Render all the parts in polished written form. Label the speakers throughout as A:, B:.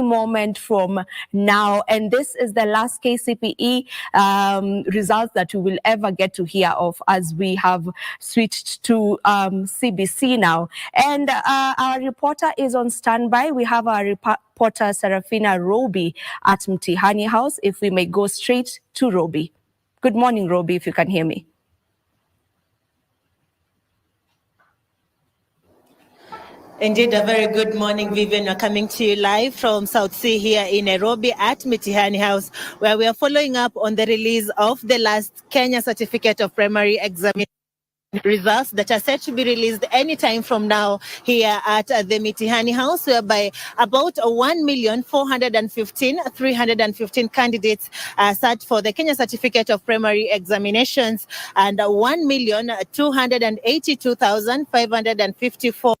A: moment from now, and this is the last KCPE results that we will ever get to hear of, as we have switched to CBC now. And our reporter is on standby. We have our reporter Serafina Roby at Mtihani House. If we may go straight to Roby. Good morning, Roby, if you can hear me.
B: Indeed, a very good morning, Vivian. We're coming to you live from South Sea here in Nairobi at Mtihani House, where we are following up on the release of the last Kenya Certificate of Primary Examination results that are set to be released anytime from now here at the Mtihani House, whereby about 1,415,315 candidates sat for the Kenya Certificate of Primary Examinations, and 1,282,554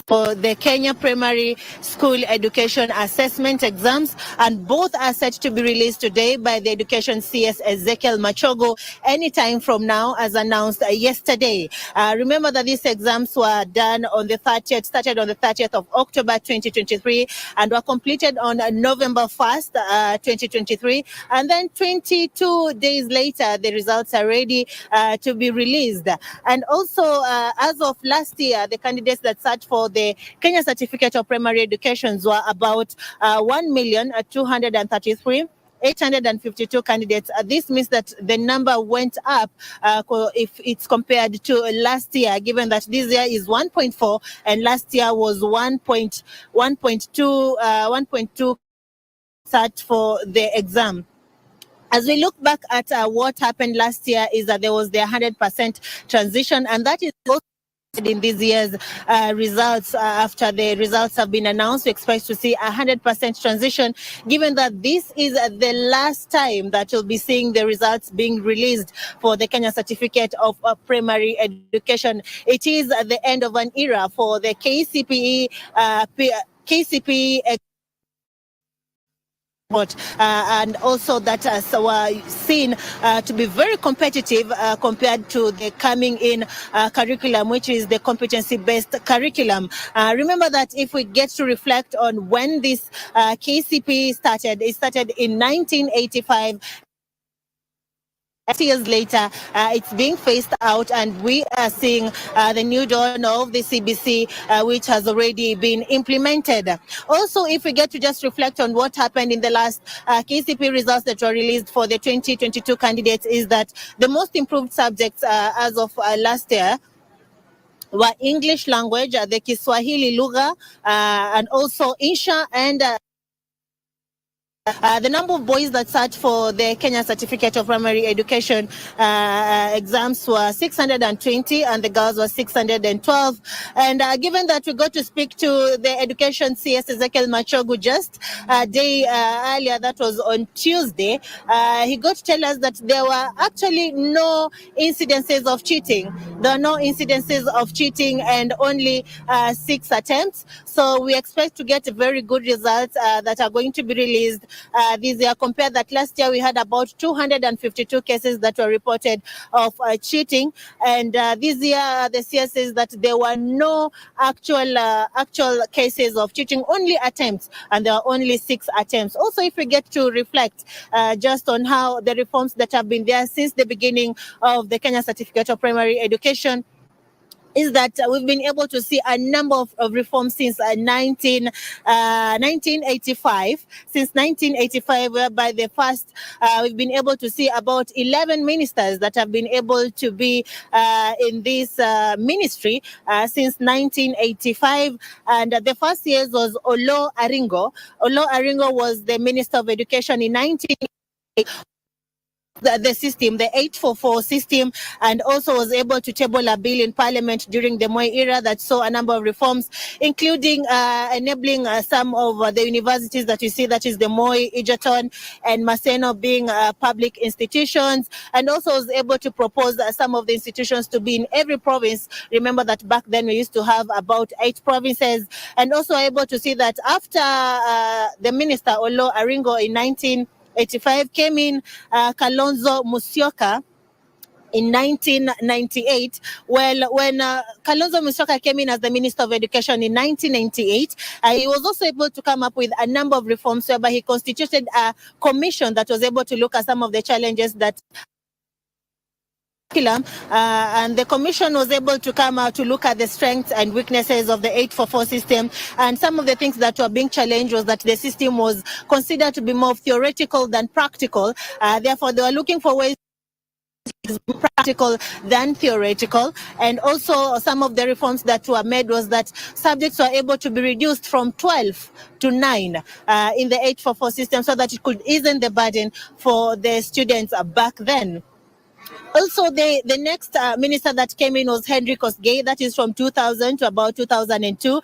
B: for the Kenya Primary School Education Assessment Exams, and both are set to be released today by the Education CS Ezekiel Machogo anytime from now, as announced yesterday. Remember that these exams were done on the 30th, started on the 30th of October 2023, and were completed on November 1st, 2023, and then 22 days later the results are ready to be released. And also, as of last year, the candidates that sat for the Kenya Certificate of Primary Education were about 1,233,852 candidates. This means that the number went up if it's compared to last year, given that this year is 1.4 and last year was 1.2 sat for the exam. As we look back at what happened last year, is that there was the 100% transition, and that is also in this year's results. After the results have been announced, we expect to see 100% transition, given that this is the last time that you'll be seeing the results being released for the Kenya Certificate of Primary Education. It is the end of an era for the KCPE and also that were seen to be very competitive compared to the coming in curriculum, which is the competency-based curriculum. Remember that if we get to reflect on when this KCPE started, it started in 1985. Years later, it's being phased out, and we are seeing the new dawn of the CBC, which has already been implemented. Also, if we get to just reflect on what happened in the last KCPE results that were released for the 2022 candidates, is that the most improved subjects as of last year were English language, the Kiswahili Lugha, and also Insha and the number of boys that sat for the Kenya Certificate of Primary Education exams were 620, and the girls were 612. And given that we got to speak to the Education CS Ezekiel Machogu just a day earlier, that was on Tuesday, he got to tell us that there were actually no incidences of cheating. There are no incidences of cheating and only 6 attempts. So we expect to get very good results that are going to be released this year. Compare that last year we had about 252 cases that were reported of cheating, and this year the CS says that there were no actual cases of cheating, only attempts, and there are only 6 attempts. Also, if we get to reflect just on how the reforms that have been there since the beginning of the Kenya Certificate of Primary Education, is that we've been able to see a number of reforms since 1985. Since 1985, whereby the first, we've been able to see about 11 ministers that have been able to be in this ministry since 1985. And the first years was Olo Aringo. Olo Aringo was the Minister of Education in 1980. The system, the 844 system, and also was able to table a bill in Parliament during the Moi era that saw a number of reforms, including enabling some of the universities that you see, that is the Moi, Egerton, and Maseno, being public institutions, and also was able to propose some of the institutions to be in every province. Remember that back then we used to have about 8 provinces, and also able to see that after the minister Olo Aringo in 1985 came in Kalonzo Musyoka in 1998. Well, when Kalonzo Musyoka came in as the Minister of Education in 1998, he was also able to come up with a number of reforms whereby he constituted a commission that was able to look at some of the challenges that and the commission was able to come out to look at the strengths and weaknesses of the 844 system. And some of the things that were being challenged was that the system was considered to be more theoretical than practical. Therefore, they were looking for ways practical than theoretical. And also some of the reforms that were made was that subjects were able to be reduced from 12 to 9 in the 844 system so that it could ease the burden for the students back then. Also, the next minister that came in was Henry Kosgei. That is from 2000 to about 2002.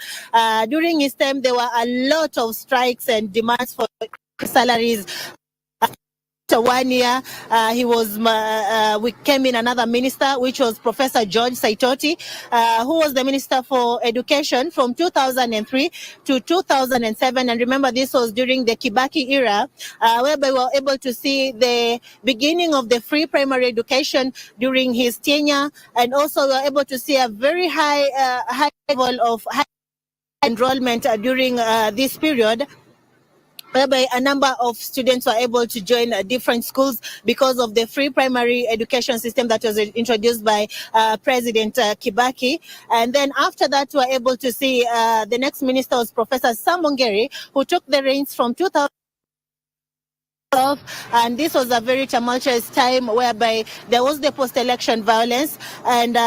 B: During his time, there were a lot of strikes and demands for salaries. After 1 year, we came in another minister, which was Professor George Saitoti, who was the Minister for Education from 2003 to 2007. And remember, this was during the Kibaki era, whereby we were able to see the beginning of the free primary education during his tenure. And also we were able to see a very high level of high enrollment during this period, whereby a number of students were able to join different schools because of the free primary education system that was introduced by President Kibaki. And then after that, we were able to see the next minister was Professor Sam Ongeri, who took the reins from 2000. And this was a very tumultuous time whereby there was the post-election violence, and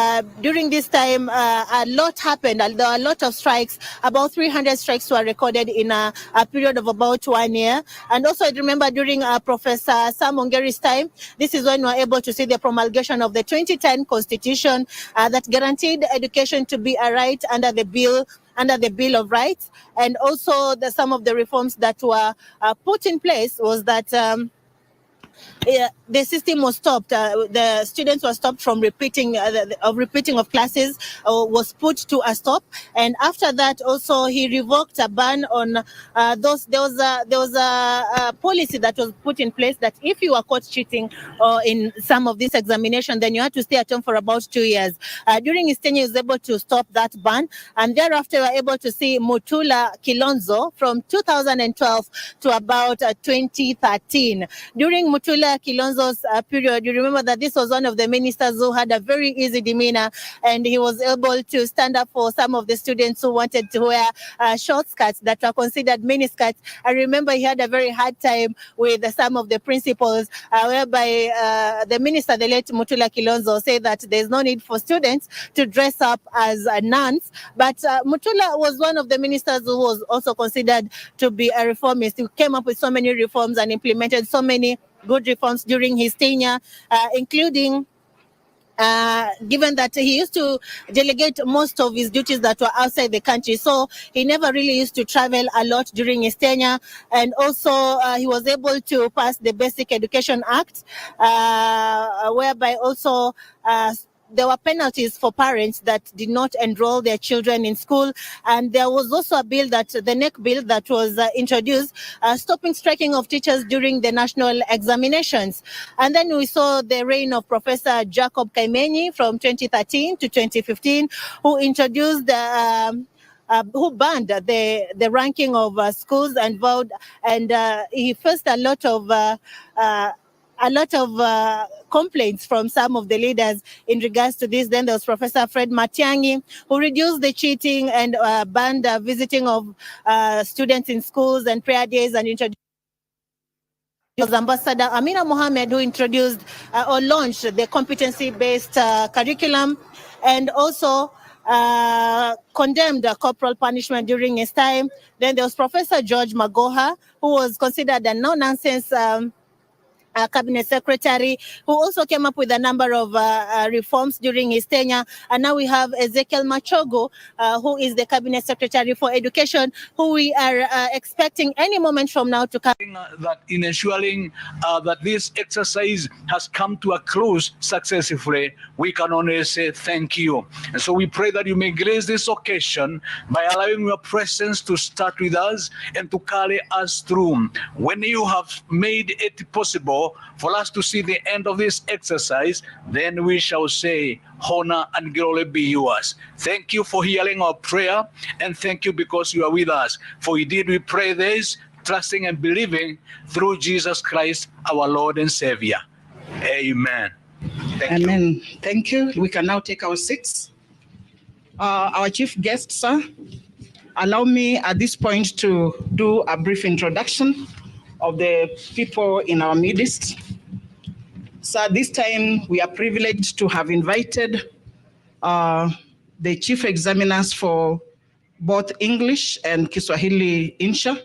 B: during this time a lot happened. There were a lot of strikes. About 300 strikes were recorded in a period of about 1 year. And also I remember during Professor Sam Ongeri's time, this is when we were able to see the promulgation of the 2010 constitution that guaranteed education to be a right under the Bill of Rights. And also some of the reforms that were put in place was that the system was stopped. The students were stopped from repeating of classes, was put to a stop. And after that, also he revoked a ban on those. There was a policy that was put in place that if you were caught cheating in some of these examinations, then you had to stay at home for about 2 years. During his tenure, he was able to stop that ban, and thereafter we were able to see Mutula Kilonzo from 2012 to about 2013. During Mutula Kilonzo's period, you remember that this was one of the ministers who had a very easy demeanor, and he was able to stand up for some of the students who wanted to wear short skirts that were considered mini skirts. I remember he had a very hard time with some of the principals, whereby the minister, the late Mutula Kilonzo, said that there's no need for students to dress up as nuns. But Mutula was one of the ministers who was also considered to be a reformist. He came up with so many reforms and implemented so many good reforms during his tenure, including given that he used to delegate most of his duties that were outside the country, so he never really used to travel a lot during his tenure. And also he was able to pass the Basic Education Act, whereby also there were penalties for parents that did not enroll their children in school. And there was also a bill, that the NEC bill, that was introduced, stopping striking of teachers during the national examinations. And then we saw the reign of Professor Jacob Kaimenyi from 2013 to 2015, who introduced who banned the ranking of schools and vowed, and he faced a lot of complaints from some of the leaders in regards to this. Then there was Professor Fred Matiang'i, who reduced the cheating and banned visiting of students in schools and prayer days, and introduced Ambassador Amina Mohammed, who introduced or launched the competency-based curriculum, and also condemned corporal punishment during his time. Then there was Professor George Magoha, who was considered a no-nonsense cabinet secretary, who also came up with a number of reforms during his tenure. And now we have Ezekiel Machogo, who is the cabinet secretary for education, who we are expecting any moment from now to come.
C: That in ensuring that this exercise has come to a close successfully, we can only say thank you. And so we pray that you may grace this occasion by allowing your presence to start with us and to carry us through. When you have made it possible therefore, for us to see the end of this exercise, then we shall say, honor and glory be yours. Thank you for hearing our prayer, and thank you because you are with us. For indeed we pray this, trusting and believing through Jesus Christ, our Lord and Savior. Amen. Thank you.
D: Amen. Thank you. We can now take our seats. Our chief guest, sir, allow me at this point to do a brief introduction of the people in our midst. So this time we are privileged to have invited the chief examiners for both English and Kiswahili Insha.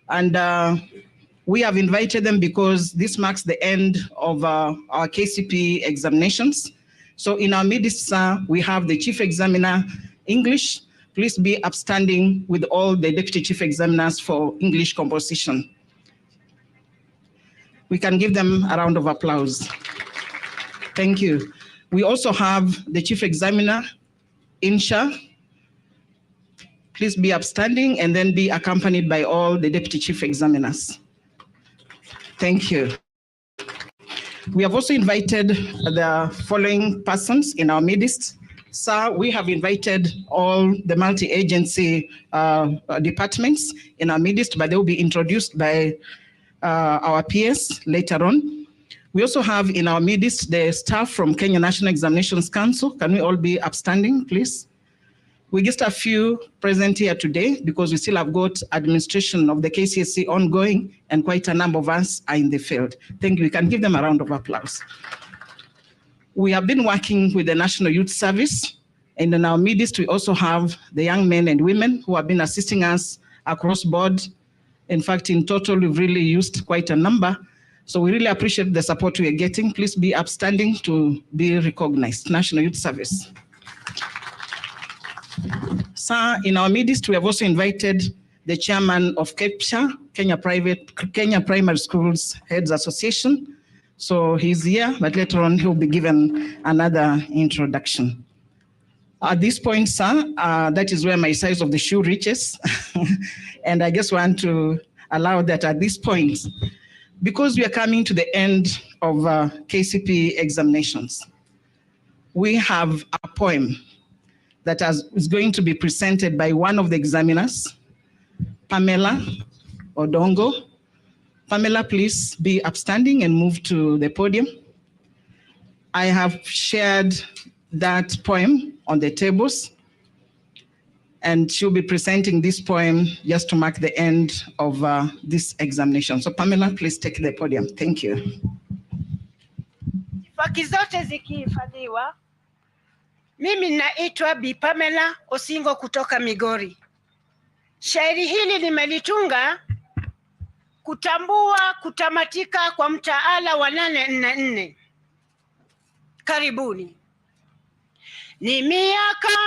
D: And we have invited them because this marks the end of our KCPE examinations. So in our midst, sir, we have the chief examiner English. Please be upstanding with all the deputy chief examiners for English composition. We can give them a round of applause. Thank you. We also have the chief examiner Insha. Please be upstanding and then be accompanied by all the deputy chief examiners. Thank you. We have also invited the following persons in our midst. Sir, we have invited all the multi-agency departments in our midst, but they will be introduced by our peers later on. We also have in our midst the staff from Kenya National Examinations Council. Can we all be upstanding, please? We just a few present here today because we still have got administration of the KCSE ongoing and quite a number of us are in the field. Thank you. We can give them a round of applause. We have been working with the National Youth Service, and in our midst we also have the young men and women who have been assisting us across board. In fact, in total, we've really used quite a number. So we really appreciate the support we are getting. Please be upstanding to be recognized. National Youth Service. Sir, in our midst, we have also invited the chairman of KPSA, Kenya Primary Schools Heads Association. So he's here, but later on he'll be given another introduction. At this point, sir, that is where my size of the shoe reaches. And I just want to allow that at this point, because we are coming to the end of KCPE examinations, we have a poem that is going to be presented by one of the examiners, Pamela Odongo. Pamela, please be upstanding and move to the podium. I have shared that poem on the tables, and she'll be presenting this poem just to mark the end of this examination. So Pamela, please take the podium. Thank you.
E: Haki zote zikihifadhiwa. Mimi naitwa Bi Pamela Osingo kutoka Migori. Shairi hili nimelitunga kutambua kutamatika kwa mtaala wa 844. Karibuni. Ni miaka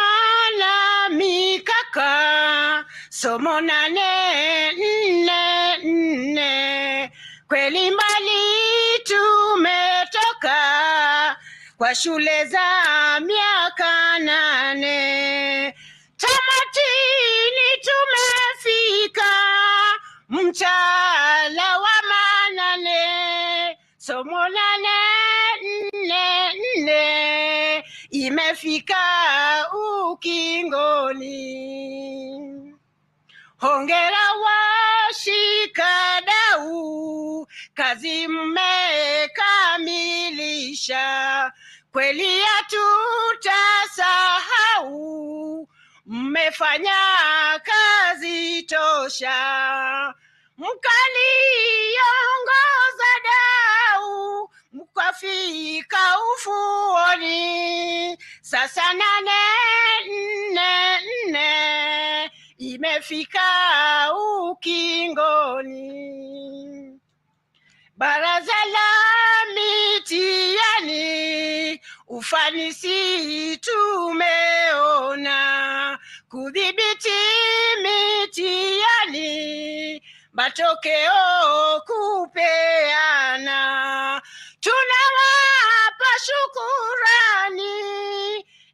E: na mikaka, somo 844. Kweli mbali tumetoka kwa shule za miaka 8. Tamatini tumefika mtaala wa 8. Somo 844 imefika ukingoni. Hongera washikadau, kazi mmekamilisha. Kweli hatutasahau, mmefanya kazi tosha. Mkaliongoza dau, mkafika ufuoni. Sasa 844 imefika ukingoni. Baraza la mitihani, ufanisi tumeona. Kudhibiti mitihani, matokeo kupeana. Tunawapa shukurani,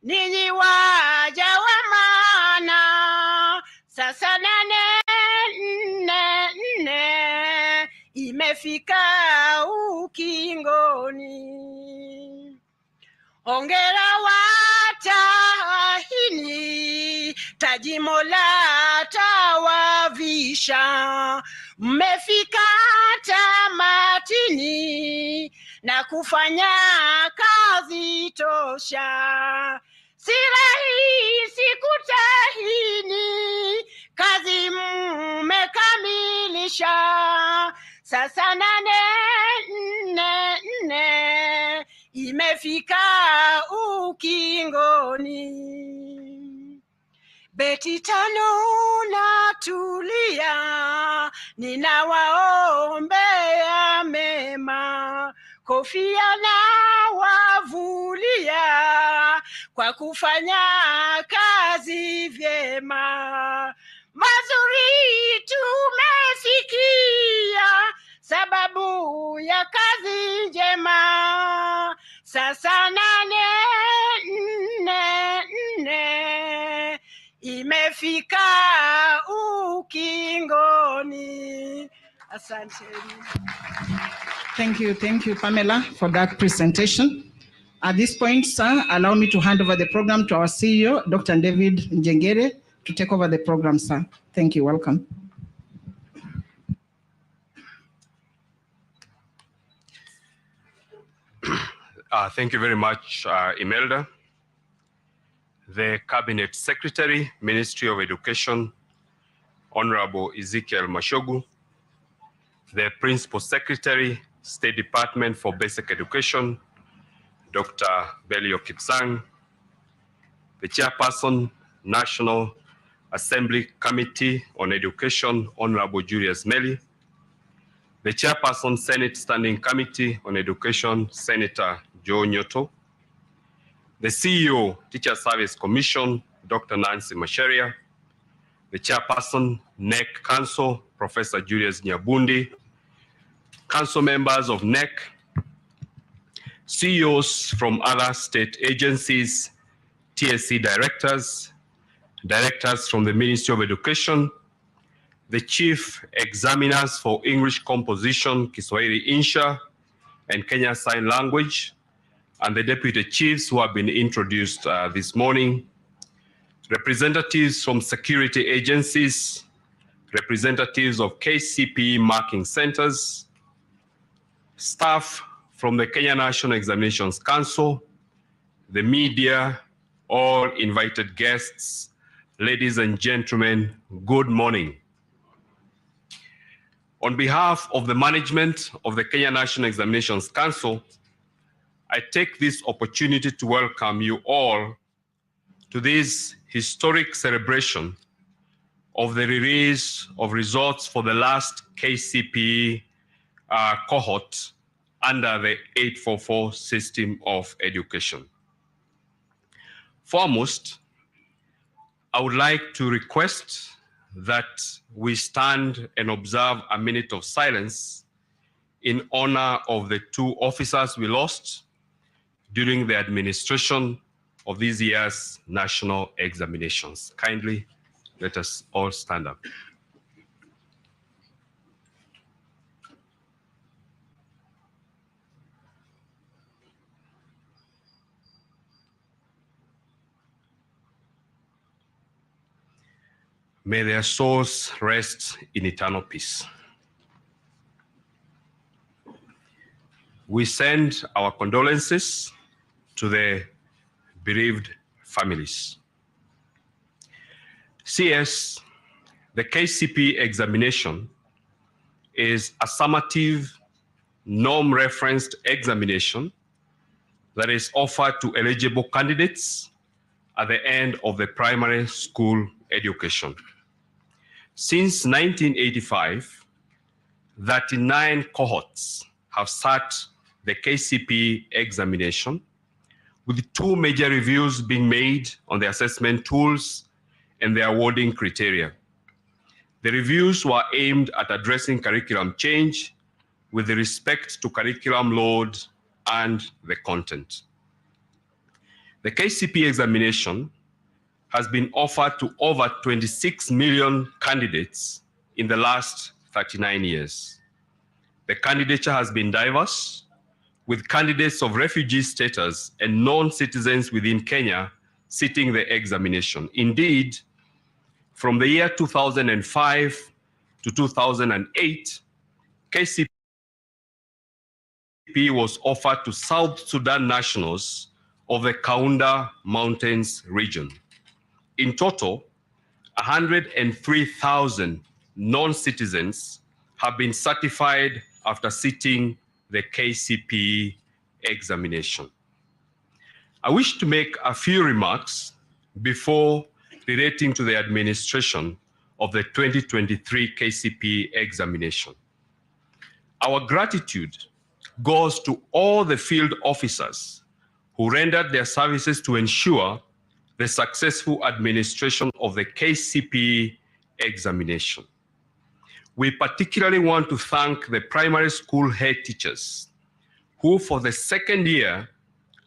E: ninyi waja wa maana. Sasa 844 imefika ukingoni. Hongera watahini, taji Mola tawavisha. Mmefika tamatini na kufanya kazi tosha. Si rahisi kutahini, kazi mmekamilisha. Sasa 8-4-4 imefika ukingoni. Beti 5 natulia, ninawaombea mema. Kofia na wavulia, kwa kufanya kazi vyema. Mazuri tumesikia, sababu ya kazi njema. Sasa 8-4-4 imefika ukingoni. Asante.
D: Thank you, Pamela, for that presentation. At this point, sir, allow me to hand over the program to our CEO, Dr. David Njengere, to take over the program, sir. Thank you. Welcome.
F: Thank you very much, Imelda. The Cabinet Secretary, Ministry of Education, Honorable Ezekiel Mashogu, the Principal Secretary, State Department for Basic Education, Dr. Belio Kipsang, the Chairperson, National Assembly Committee on Education, Honorable Julius Meli, the Chairperson, Senate Standing Committee on Education, Senator Joe Nyoto, the CEO, Teacher Service Commission, Dr. Nancy Macharia, the Chairperson, NEC Council, Professor Julius Nyabundi, Council members of NEC, CEOs from other state agencies, TSC directors, directors from the Ministry of Education, the chief examiners for English composition, Kiswahili Insha, and Kenya Sign Language, and the deputy chiefs who have been introduced this morning, representatives from security agencies, representatives of KCPE marking centers, staff from the Kenya National Examinations Council, the media, all invited guests, ladies and gentlemen, good morning. On behalf of the management of the Kenya National Examinations Council, I take this opportunity to welcome you all to this historic celebration of the release of results for the last KCPE cohort under the 844 system of education. Foremost, I would like to request that we stand and observe a minute of silence in honor of the 2 officers we lost during the administration of this year's national examinations. Kindly let us all stand up. May their souls rest in eternal peace. We send our condolences to the bereaved families. CS, the KCPE examination is a summative, norm-referenced examination that is offered to eligible candidates at the end of the primary school education. Since 1985, 39 cohorts have sat the KCPE examination, with 2 major reviews being made on the assessment tools and the awarding criteria. The reviews were aimed at addressing curriculum change with respect to curriculum load and the content. The KCPE examination has been offered to over 26 million candidates in the last 39 years. The candidature has been diverse, with candidates of refugee status and non-citizens within Kenya sitting the examination. Indeed, from the year 2005 to 2008, KCPE was offered to South Sudan nationals of the Kaunda Mountains region. In total, 103,000 non-citizens have been certified after sitting the KCPE examination. I wish to make a few remarks before relating to the administration of the 2023 KCPE examination. Our gratitude goes to all the field officers who rendered their services to ensure the successful administration of the KCPE examination. We particularly want to thank the primary school head teachers who, for the second year,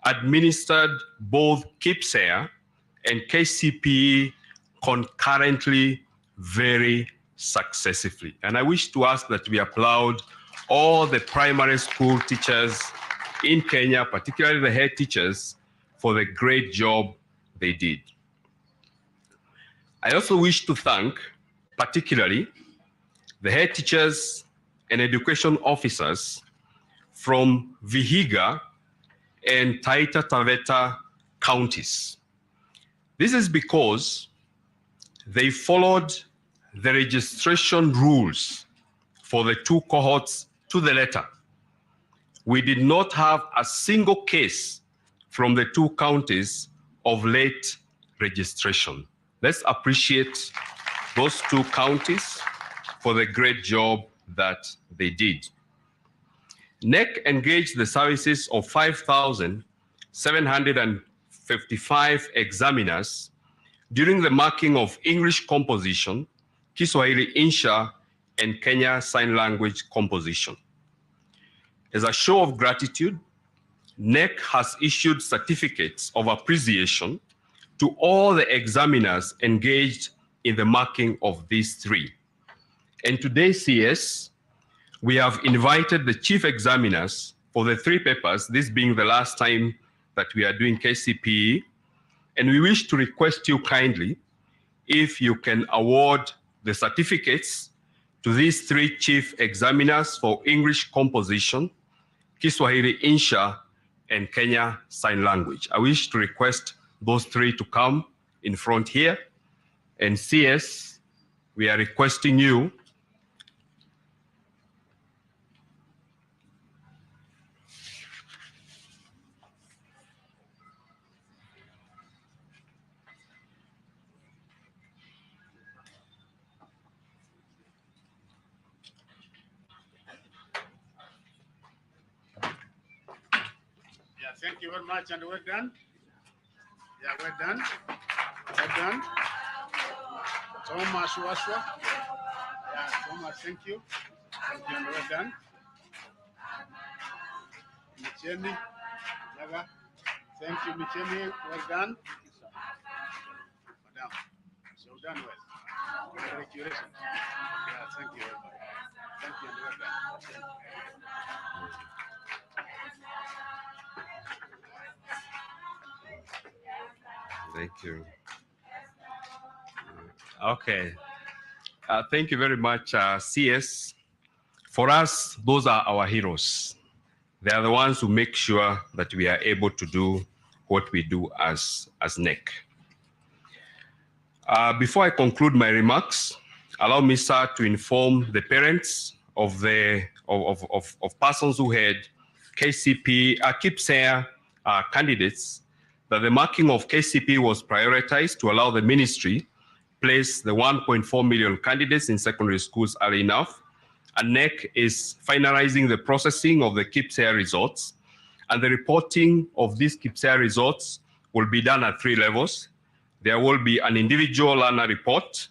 F: administered both KPSA and KCPE concurrently very successfully. And I wish to ask that we applaud all the primary school teachers in Kenya, particularly the head teachers, for the great job they did. I also wish to thank particularly the head teachers and education officers from Vihiga and Taita Taveta counties. This is because they followed the registration rules for the two cohorts to the letter. We did not have a single case from the two counties of late registration. Let's appreciate those two counties for the great job that they did. NEC engaged the services of 5,755 examiners during the marking of English composition, Kiswahili Insha, and Kenya Sign Language composition. As a show of gratitude, NEC has issued certificates of appreciation to all the examiners engaged in the marking of these three. And today, CS, we have invited the chief examiners for the three papers, this being the last time that we are doing KCPE, and we wish to request you kindly if you can award the certificates to these three chief examiners for English composition, Kiswahili Insha, and Kenya Sign Language. I wish to request those three to come in front here. And CS, we are requesting you
G: Thank you very much, and we're done. Yeah, we're done. We're done. Thomas Washwa. Yeah, Thomas, thank you. Thank you, and we're done. Michemi, Jaga. Thank you, Michemi. We're done. Madam, so done well. Congratulations. Yeah, thank you very much. Thank you, and we're done.
F: Thank you. Okay. Thank you very much, CS. For us, those are our heroes. They are the ones who make sure that we are able to do what we do as NEC. Before I conclude my remarks, allow me, sir, to inform the parents of persons who had KCPE, KPSA candidates that the marking of KCPE was prioritized to allow the ministry place the 1.4 million candidates in secondary schools early enough. And NEC is finalizing the processing of the KPSA results, and the reporting of these KPSA results will be done at three levels. There will be an individual learner report,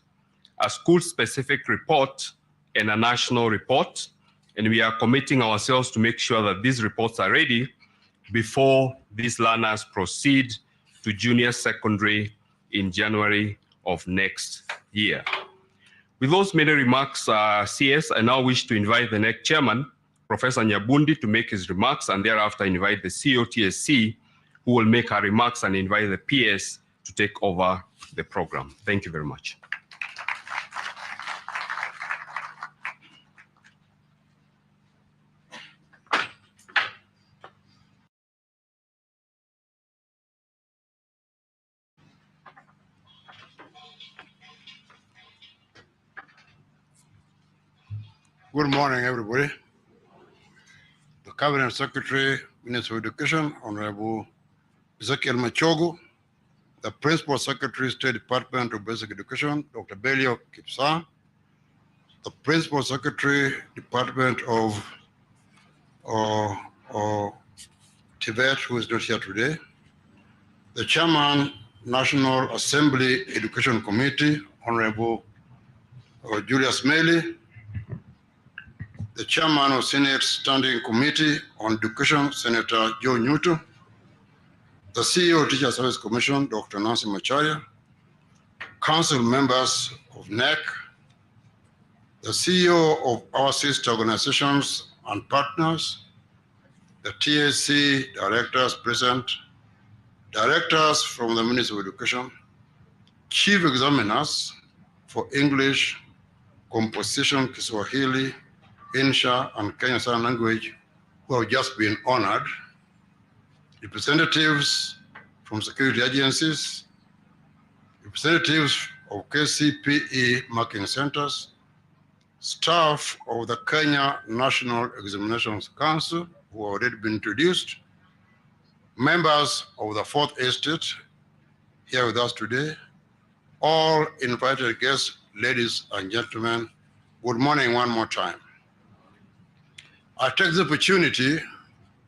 F: a school-specific report, and a national report. And we are committing ourselves to make sure that these reports are ready before these learners proceed to junior secondary in January of next year. With those many remarks, CS, I now wish to invite the NEC chairman Professor Nyabundi to make his remarks, and thereafter invite the COTSC, who will make her remarks, and invite the PS to take over the program. Thank you very much.
G: Good morning, everybody. The Cabinet Secretary, Minister of Education, Honorable Ezekiel Machogu, the Principal Secretary, State Department of Basic Education, Dr. Belio Kipsang, the Principal Secretary, Department of Tibet, who is not here today, the Chairman, National Assembly Education Committee, Honorable Julius Meli, the Chairman of Senate Standing Committee on Education, Senator Joe Newton, the CEO of Teacher Service Commission, Dr. Nancy Macharia, council members of NEC, the CEO of our sister organizations and partners, the TSC directors present, directors from the Ministry of Education, chief examiners for English, Composition, Kiswahili, Insha, and Kenya Sign Language, who have just been honored, representatives from security agencies, representatives of KCPE marking centers, staff of the Kenya National Examinations Council, who have already been introduced, members of the Fourth Estate here with us today, all invited guests, ladies and gentlemen, good morning one more time. I take the opportunity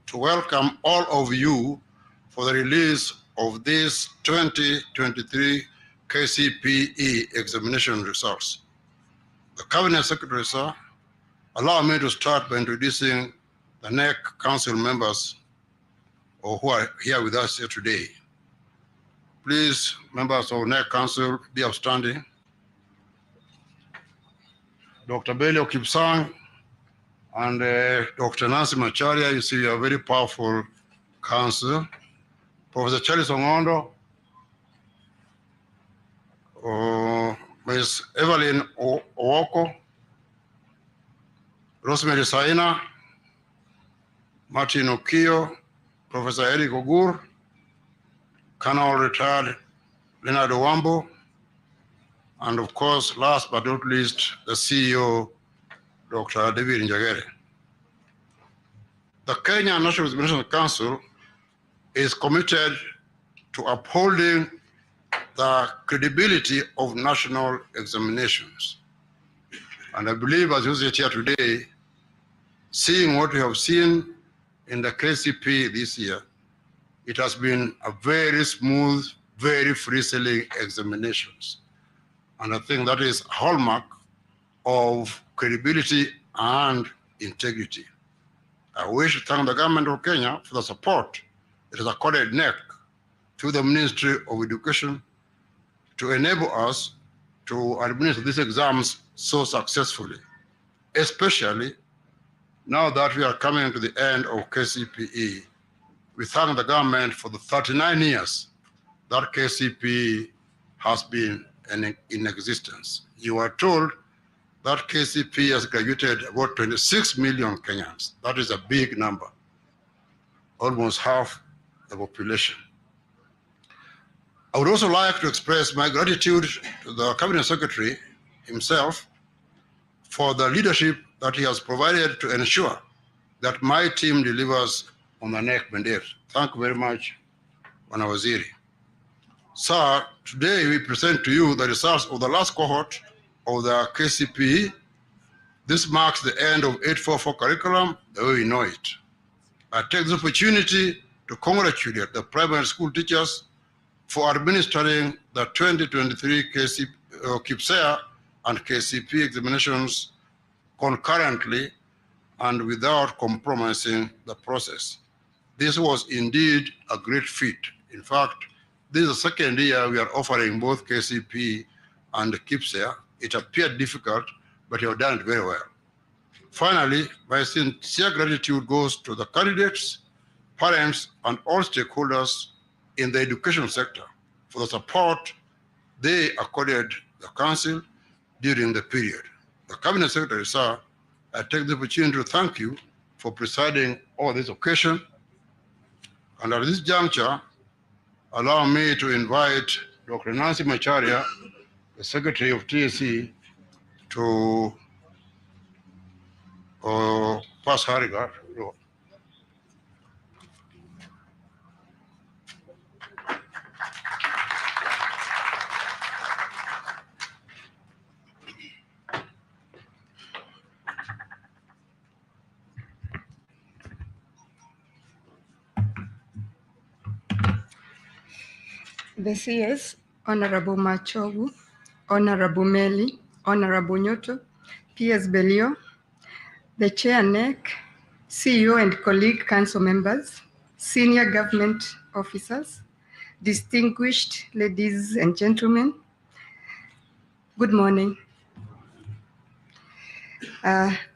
G: to welcome all of you for the release of these 2023 KCPE examination results. The Cabinet Secretary, sir, allow me to start by introducing the NEC Council members who are here with us here today. Please, members of NEC Council, be upstanding. Dr. Belio Kipsang and Dr. Nancy Macharia, you see, you are a very powerful council. Professor Charles Ongondo, Ms. Evelyn Owoko, Rosemary Saina, Martin Okio, Professor Eric Ogur, Colonel retired Leonard Owambo, and of course, last but not least, the CEO, Dr. David Njagere. The Kenya National Examination Council is committed to upholding the credibility of national examinations. And I believe, as you sit here today, seeing what we have seen in the KCPE this year, it has been a very smooth, very free-sailing examinations. And I think that is a hallmark of credibility and integrity. I wish to thank the government of Kenya for the support it has accorded NEC to the Ministry of Education to enable us to administer these exams so successfully, especially now that we are coming to the end of KCPE. We thank the government for the 39 years that KCPE has been in existence. You are told that KCPE has graduated about 26 million Kenyans. That is a big number, almost half the population. I would also like to express my gratitude to the Cabinet Secretary himself for the leadership that he has provided to ensure that my team delivers on the NEC mandate. Thank you very much, Bwana Waziri. Sir, today we present to you the results of the last cohort of the KCPE. This marks the end of 844 curriculum the way we know it. I take this opportunity to congratulate the primary school teachers for administering the 2023 KPSA and KCPE examinations concurrently and without compromising the process. This was indeed a great feat. In fact, this is the second year we are offering both KCPE and KPSA. It appeared difficult, but you have done it very well. Finally, my sincere gratitude goes to the candidates, parents, and all stakeholders in the education sector for the support they accorded the Council during the period. The Cabinet Secretary, sir, I take the opportunity to thank you for presiding over this occasion. And at this juncture, allow me to invite Dr. Nancy Macharia, the Secretary of TSE, to pass her regard.
H: The CS, Honorable Machogu, Honorable Meli, Honorable Nyoto, PS Belio, the Chair NEC, CEO and colleague council members, senior government officers, distinguished ladies and gentlemen, good morning.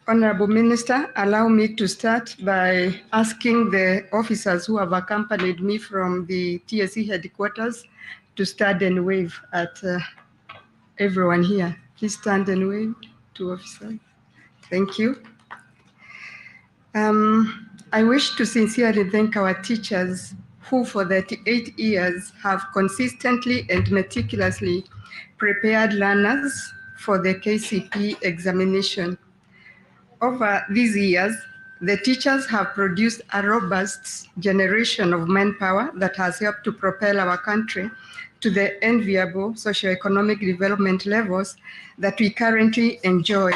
H: Honorable Minister, allow me to start by asking the officers who have accompanied me from the TSE headquarters to stand and wave at everyone here. Please stand and wave to officers. Thank you. I wish to sincerely thank our teachers who for 38 years have consistently and meticulously prepared learners for the KCPE examination. Over these years, the teachers have produced a robust generation of manpower that has helped to propel our country to the enviable socioeconomic development levels that we currently enjoy.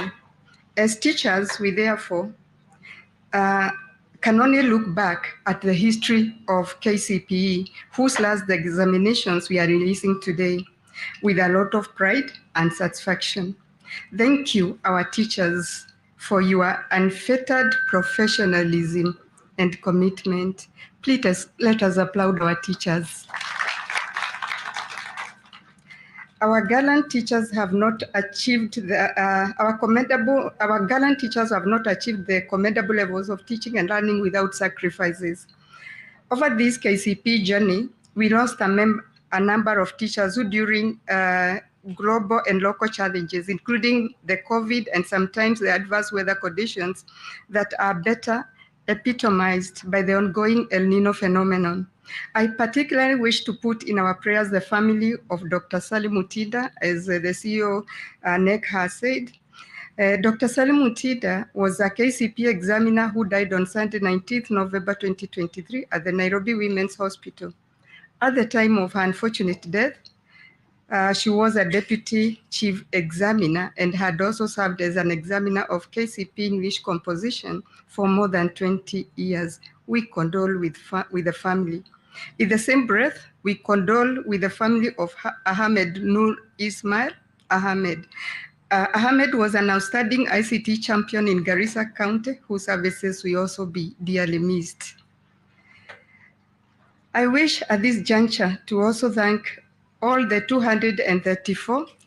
H: As teachers, we therefore can only look back at the history of KCPE, whose last examinations we are releasing today, with a lot of pride and satisfaction. Thank you, our teachers, for your unfettered professionalism and commitment. Please let us applaud our teachers. Our gallant teachers have not achieved our gallant teachers have not achieved the commendable levels of teaching and learning without sacrifices. Over this KCPE journey, we lost a number of teachers who during global and local challenges, including the COVID and sometimes the adverse weather conditions that are better epitomized by the ongoing El Nino phenomenon. I particularly wish to put in our prayers the family of Dr. Salim Mutida, as the CEO NEC has said. Dr. Salim Mutida was a KCPE examiner who died on Sunday, 19th November 2023 at the Nairobi Women's Hospital. At the time of her unfortunate death, she was a deputy chief examiner and had also served as an examiner of KCPE English composition for more than 20 years. We condole with the family. In the same breath, we condole with the family of Ahmed Nur Ismail Ahmed. Ahmed was an outstanding ICT champion in Garissa County, whose services will also be dearly missed. I wish at this juncture to also thank all the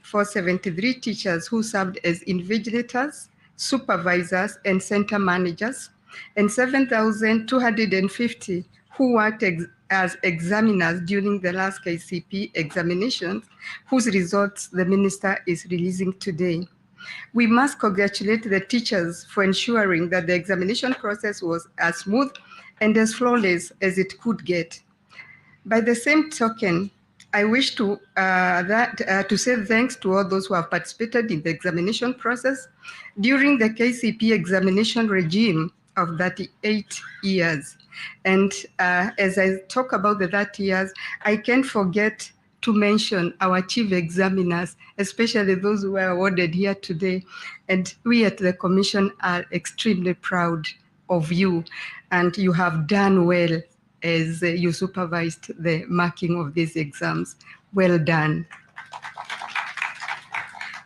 H: 473 teachers who served as invigilators, supervisors, and center managers, and 7,250 who worked as examiners during the last KCPE examinations, whose results the minister is releasing today. We must congratulate the teachers for ensuring that the examination process was as smooth and as flawless as it could get. By the same token, I wish to say thanks to all those who have participated in the examination process during the KCPE examination regime of 38 years. And as I talk about the 30 years, I can't forget to mention our chief examiners, especially those who were awarded here today. And we at the Commission are extremely proud of you, and you have done well as you supervised the marking of these exams. Well done.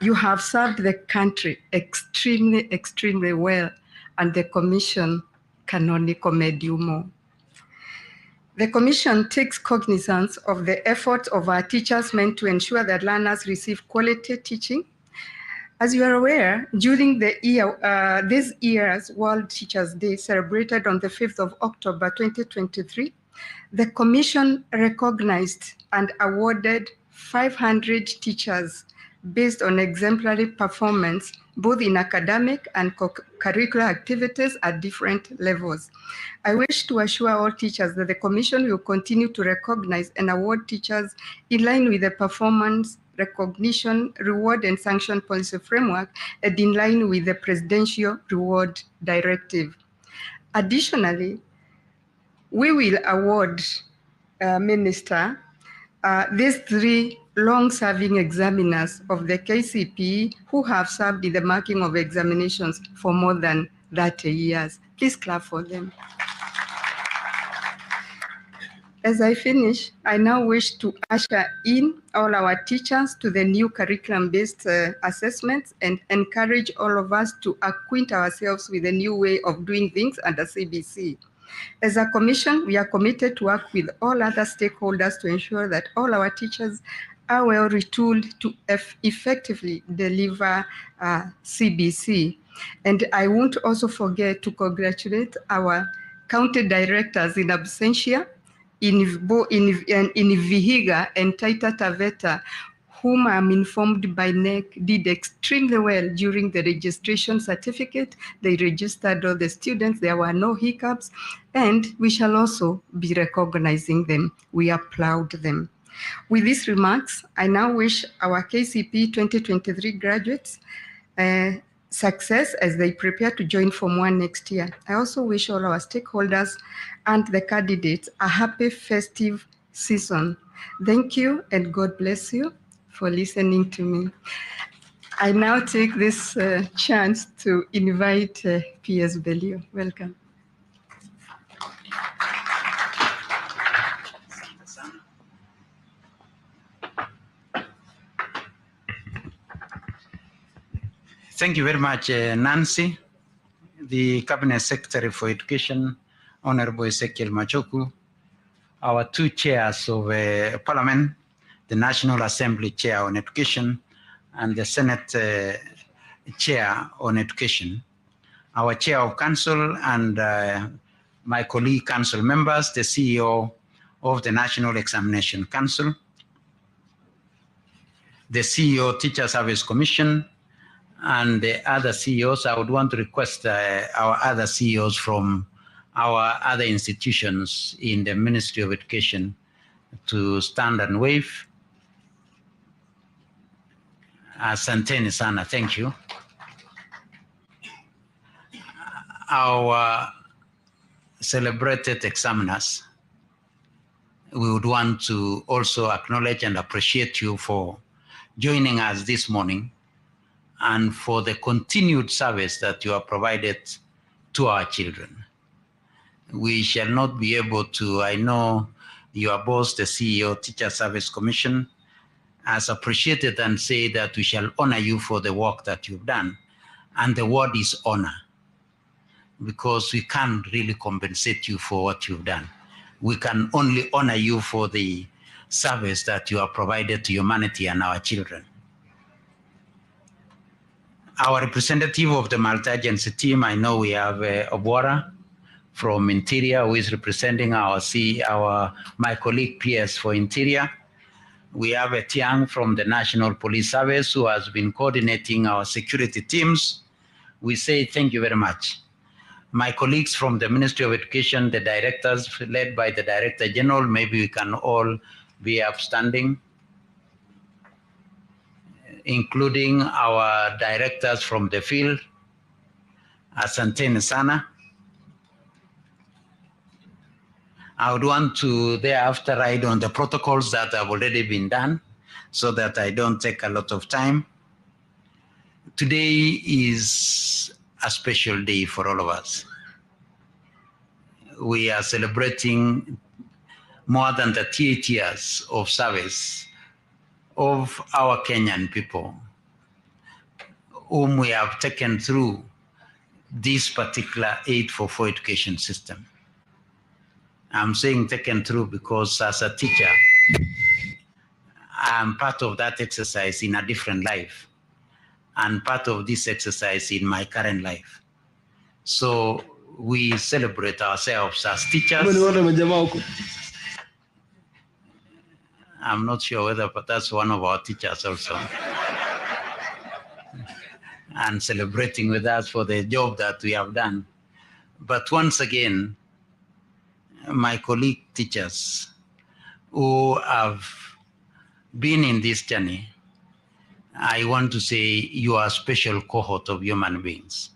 H: You have served the country extremely, extremely well, and the Commission can only commend you more. The Commission takes cognizance of the efforts of our teachers meant to ensure that learners receive quality teaching As you are aware, during the year, this year's World Teachers' Day, celebrated on the 5th of October 2023, the Commission recognized and awarded 500 teachers based on exemplary performance, both in academic and curricular activities at different levels. I wish to assure all teachers that the Commission will continue to recognize and award teachers in line with the performance recognition, reward, and sanction policy framework, and in line with the Presidential Reward Directive. Additionally, we will award, Minister, these 3 long-serving examiners of the KCPE who have served in the marking of examinations for more than 30 years. Please clap for them. As I finish, I now wish to usher in all our teachers to the new curriculum-based assessments and encourage all of us to acquaint ourselves with the new way of doing things under CBC. As a commission, we are committed to work with all other stakeholders to ensure that all our teachers are well retooled to effectively deliver CBC. And I won't also forget to congratulate our county directors in absentia, in Vihiga and Taita Taveta, whom I'm informed by NEC did extremely well during the registration certificate. They registered all the students, there were no hiccups, and we shall also be recognizing them. We applaud them. With these remarks, I now wish our KCPE 2023 graduates success as they prepare to join Form 1 next year. I also wish all our stakeholders and the candidates a happy festive season. Thank you and God bless you for listening to me. I now take this chance to invite PS Belio. Welcome.
I: Thank you very much, Nancy, the Cabinet Secretary for Education, Honorable Ezekiel Machoku, our 2 chairs of Parliament, the National Assembly Chair on Education, and the Senate Chair on Education, our Chair of Council, and my colleague council members, the CEO of the National Examination Council, the CEO Teacher Service Commission, and the other CEOs. I would want to request our other CEOs from our other institutions in the Ministry of Education to stand and wave. Asanteni sana, thank you. Our celebrated examiners, we would want to also acknowledge and appreciate you for joining us this morning and for the continued service that you have provided to our children. We shall not be able to, I know your boss, the CEO, Teacher Service Commission, has appreciated and say that we shall honor you for the work that you've done. And the word is honor, because we can't really compensate you for what you've done. We can only honor you for the service that you have provided to humanity and our children. Our representative of the multi-agency team, I know we have Obwara from Interior, who is representing my colleague PS for Interior. We have Tiang from the National Police Service, who has been coordinating our security teams. We say thank you very much. My colleagues from the Ministry of Education, the directors led by the Director General, maybe we can all be upstanding, including our directors from the field, Asanteni sana. I would want to thereafter write on the protocols that have already been done so that I don't take a lot of time. Today is a special day for all of us. We are celebrating more than 38 years of service of our Kenyan people, whom we have taken through this particular 844 education system. I'm saying taken through because as a teacher, I'm part of that exercise in a different life. and part of this exercise in my current life. So we celebrate ourselves as teachers. I'm not sure whether, but that's one of our teachers also. And celebrating with us for the job that we have done. But once again, my colleague teachers who have been in this journey, I want to say you are a special cohort of human beings.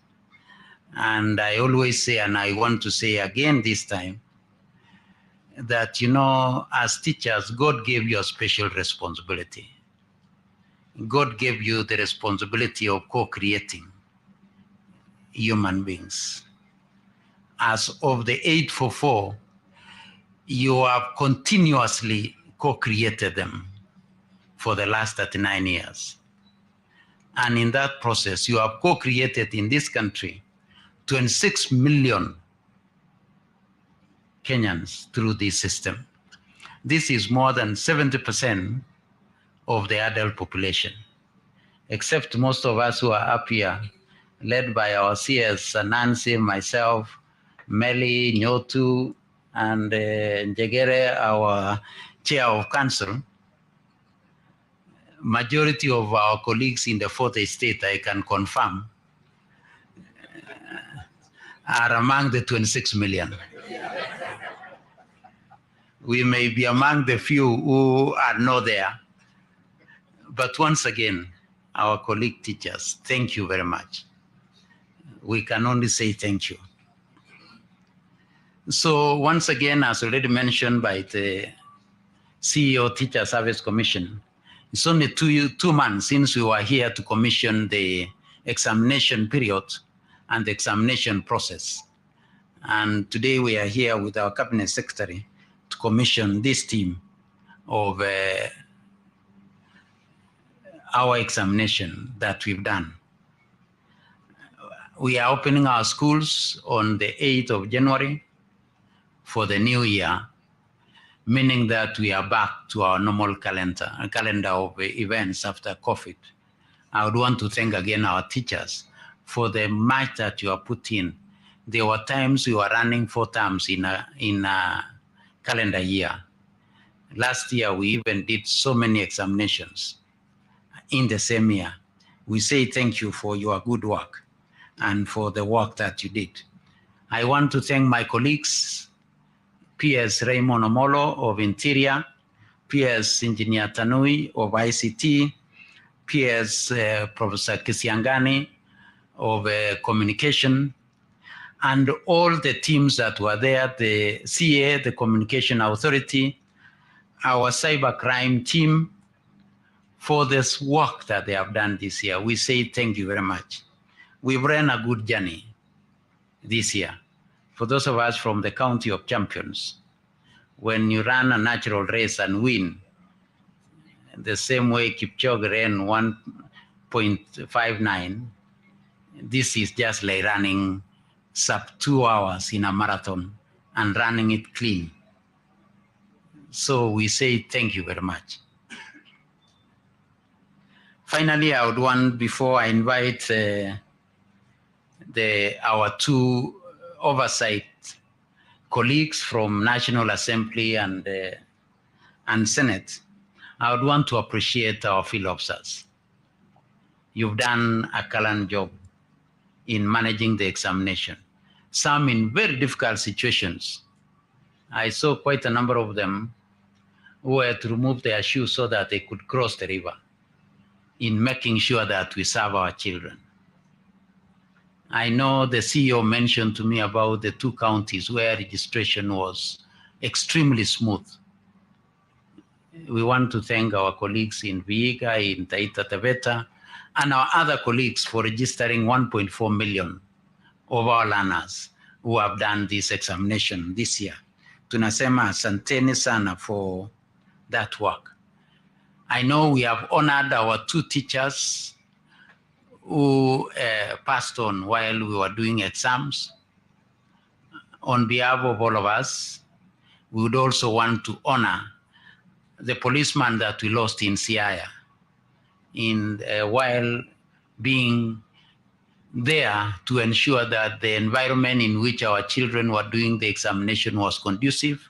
I: And I always say, and I want to say again this time, that, you know, as teachers, God gave you a special responsibility. God gave you the responsibility of co-creating human beings. As of the 844, you have continuously co-created them for the last 39 years. And in that process, you have co-created in this country 26 million Kenyans through this system. This is more than 70% of the adult population, except most of us who are up here, led by our CS, Nancy, myself, Meli, Nyotu, and Njegere, our chair of council. Majority of our colleagues in the fourth estate, I can confirm, are among the 26 million. We may be among the few who are not there. But once again, our colleague teachers, thank you very much. We can only say thank you. So once again, as already mentioned by the CEO Teacher Service Commission, it's only two months since we were here to commission the examination period and the examination process. And today we are here with our Cabinet Secretary to commission this team of our examination that we've done. We are opening our schools on the 8th of January for the new year, meaning that we are back to our normal calendar of events after COVID. I would want to thank again our teachers for the much that you have put in. There were times we were running 4 terms in a calendar year. Last year, we even did so many examinations in the same year. We say thank you for your good work and for the work that you did. I want to thank my colleagues, PS Raymond Omolo of Interior, PS Engineer Tanui of ICT, PS Professor Kisiangani of Communication, and all the teams that were there, the CA, the Communication Authority, our cybercrime team, for this work that they have done this year. We say thank you very much. We've ran a good journey this year. For those of us from the County of Champions, when you run a natural race and win, the same way Kipchoge ran 1.59, this is just like running sub 2 hours in a marathon and running it clean. So we say thank you very much. Finally, I would want, before I invite our 2 oversight colleagues from National Assembly and Senate, I would want to appreciate our field officers. You've done a gallant job in managing the examination, some in very difficult situations. I saw quite a number of them who had to remove their shoes so that they could cross the river in making sure that we serve our children. I know the CEO mentioned to me about the 2 counties where registration was extremely smooth. We want to thank our colleagues in Vihiga, in Taita Taveta, and our other colleagues for registering 1.4 million of our learners who have done this examination this year. Tunasema asanteni sana for that work. I know we have honored our 2 teachers who passed on while we were doing exams. On behalf of all of us, we would also want to honor the policeman that we lost in Siaya while being there to ensure that the environment in which our children were doing the examination was conducive.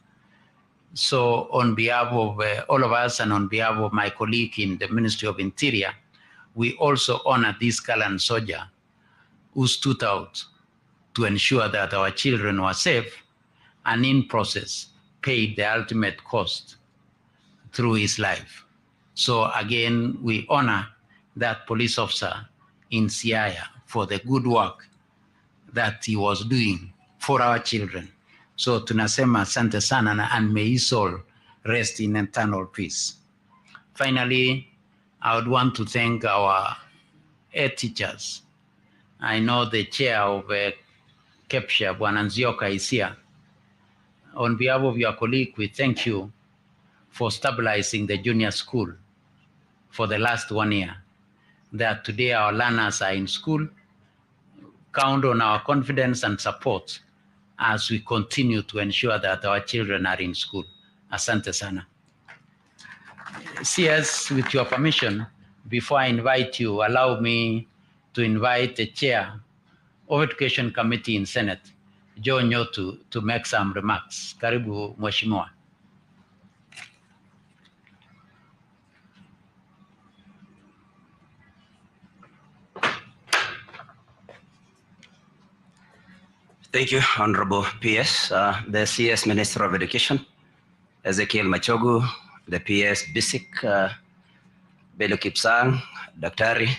I: So on behalf of all of us and on behalf of my colleague in the Ministry of Interior, we also honor this gallant soldier who stood out to ensure that our children were safe and in process paid the ultimate cost through his life. So again, we honor that police officer in Siaya for the good work that he was doing for our children. So tunasema asante sana, and may his soul rest in eternal peace. Finally, I would want to thank our head teachers. I know the chair of KPSA, Bwana Nzioka, is here. On behalf of your colleague, we thank you for stabilizing the junior school for the last 1 year. That today our learners are in school. Count on our confidence and support as we continue to ensure that our children are in school. Asante sana. CS, with your permission, before I invite you, allow me to invite the chair of Education Committee in Senate, Joe Nyotu, to make some remarks. Karibu, Mheshimiwa.
J: Thank you, Honorable PS, the CS Minister of Education, Ezekiel Machogu, the PS Basic, Belo Kipsang, Daktari,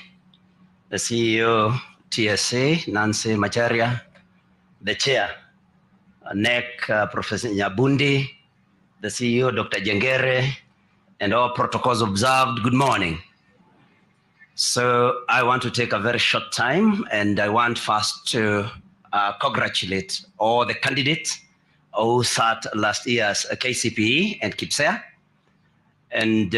J: the CEO TSA, Nancy Macharia, the Chair, NEC, Professor Nyabundi, the CEO, Dr. Jengere, and all protocols observed. Good morning. So I want to take a very short time, and I want first to congratulate all the candidates who sat last year's KCPE and KPSA, and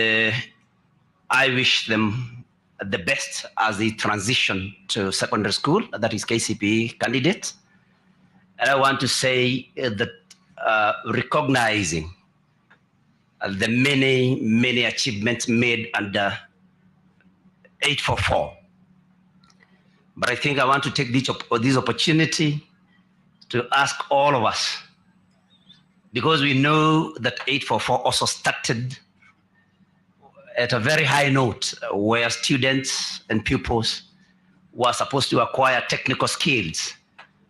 J: I wish them the best as they transition to secondary school, that is KCPE candidates. And I want to say that recognizing the many achievements made under 844. But I think I want to take this opportunity to ask all of us, because we know that 844 also started at a very high note where students and pupils were supposed to acquire technical skills.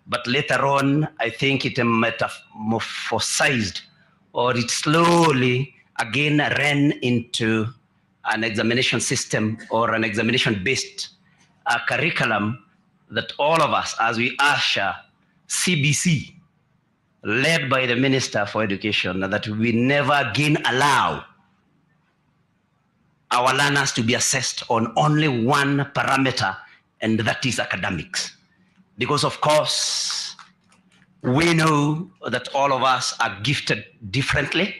J: But later on, I think it metamorphosized, or it slowly again ran into an examination system or an examination-based curriculum that all of us, as we usher CBC, led by the Minister for Education, that we never again allow our learners to be assessed on only one parameter, and that is academics. Because of course, we know that all of us are gifted differently,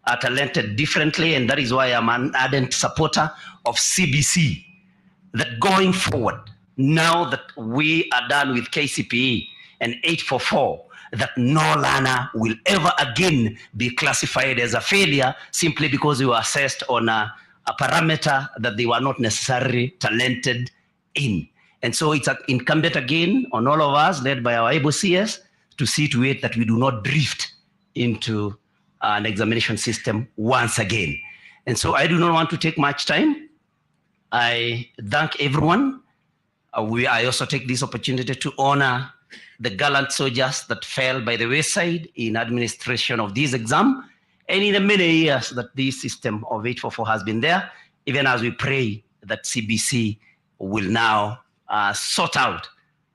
J: are talented differently, and that is why I'm an ardent supporter of CBC, that going forward, now that we are done with KCPE and 844, that no learner will ever again be classified as a failure simply because they were assessed on a parameter that they were not necessarily talented in. And so it's incumbent again on all of us, led by our able CS, to see to it that we do not drift into an examination system once again. And so I do not want to take much time. I thank everyone. I also take this opportunity to honor the gallant soldiers that fell by the wayside in administration of this exam, and in the many years that this system of 844 has been there, even as we pray that CBC will now sort out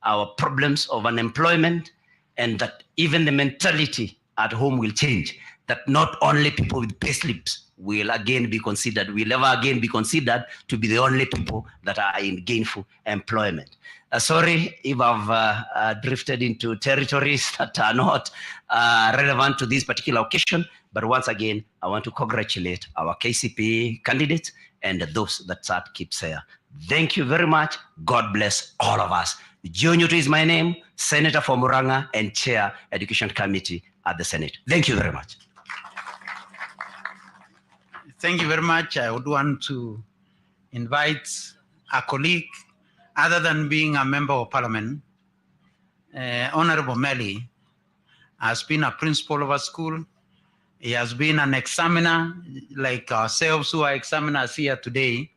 J: our problems of unemployment, and that even the mentality at home will change, that not only people with payslips will again be considered, will never again be considered to be the only people that are in gainful employment. Sorry if I've drifted into territories that are not relevant to this particular occasion, but once again, I want to congratulate our KCPE candidates and those that sat KPSA. Thank you very much. God bless all of us. Joe Nyotu is my name, Senator for Muranga and Chair Education Committee at the Senate. Thank you very much.
I: Thank you very much. I would want to invite our colleague other than being a member of parliament, Honorable Melly has been a principal of a school. He has been an examiner like ourselves who are examiners here today.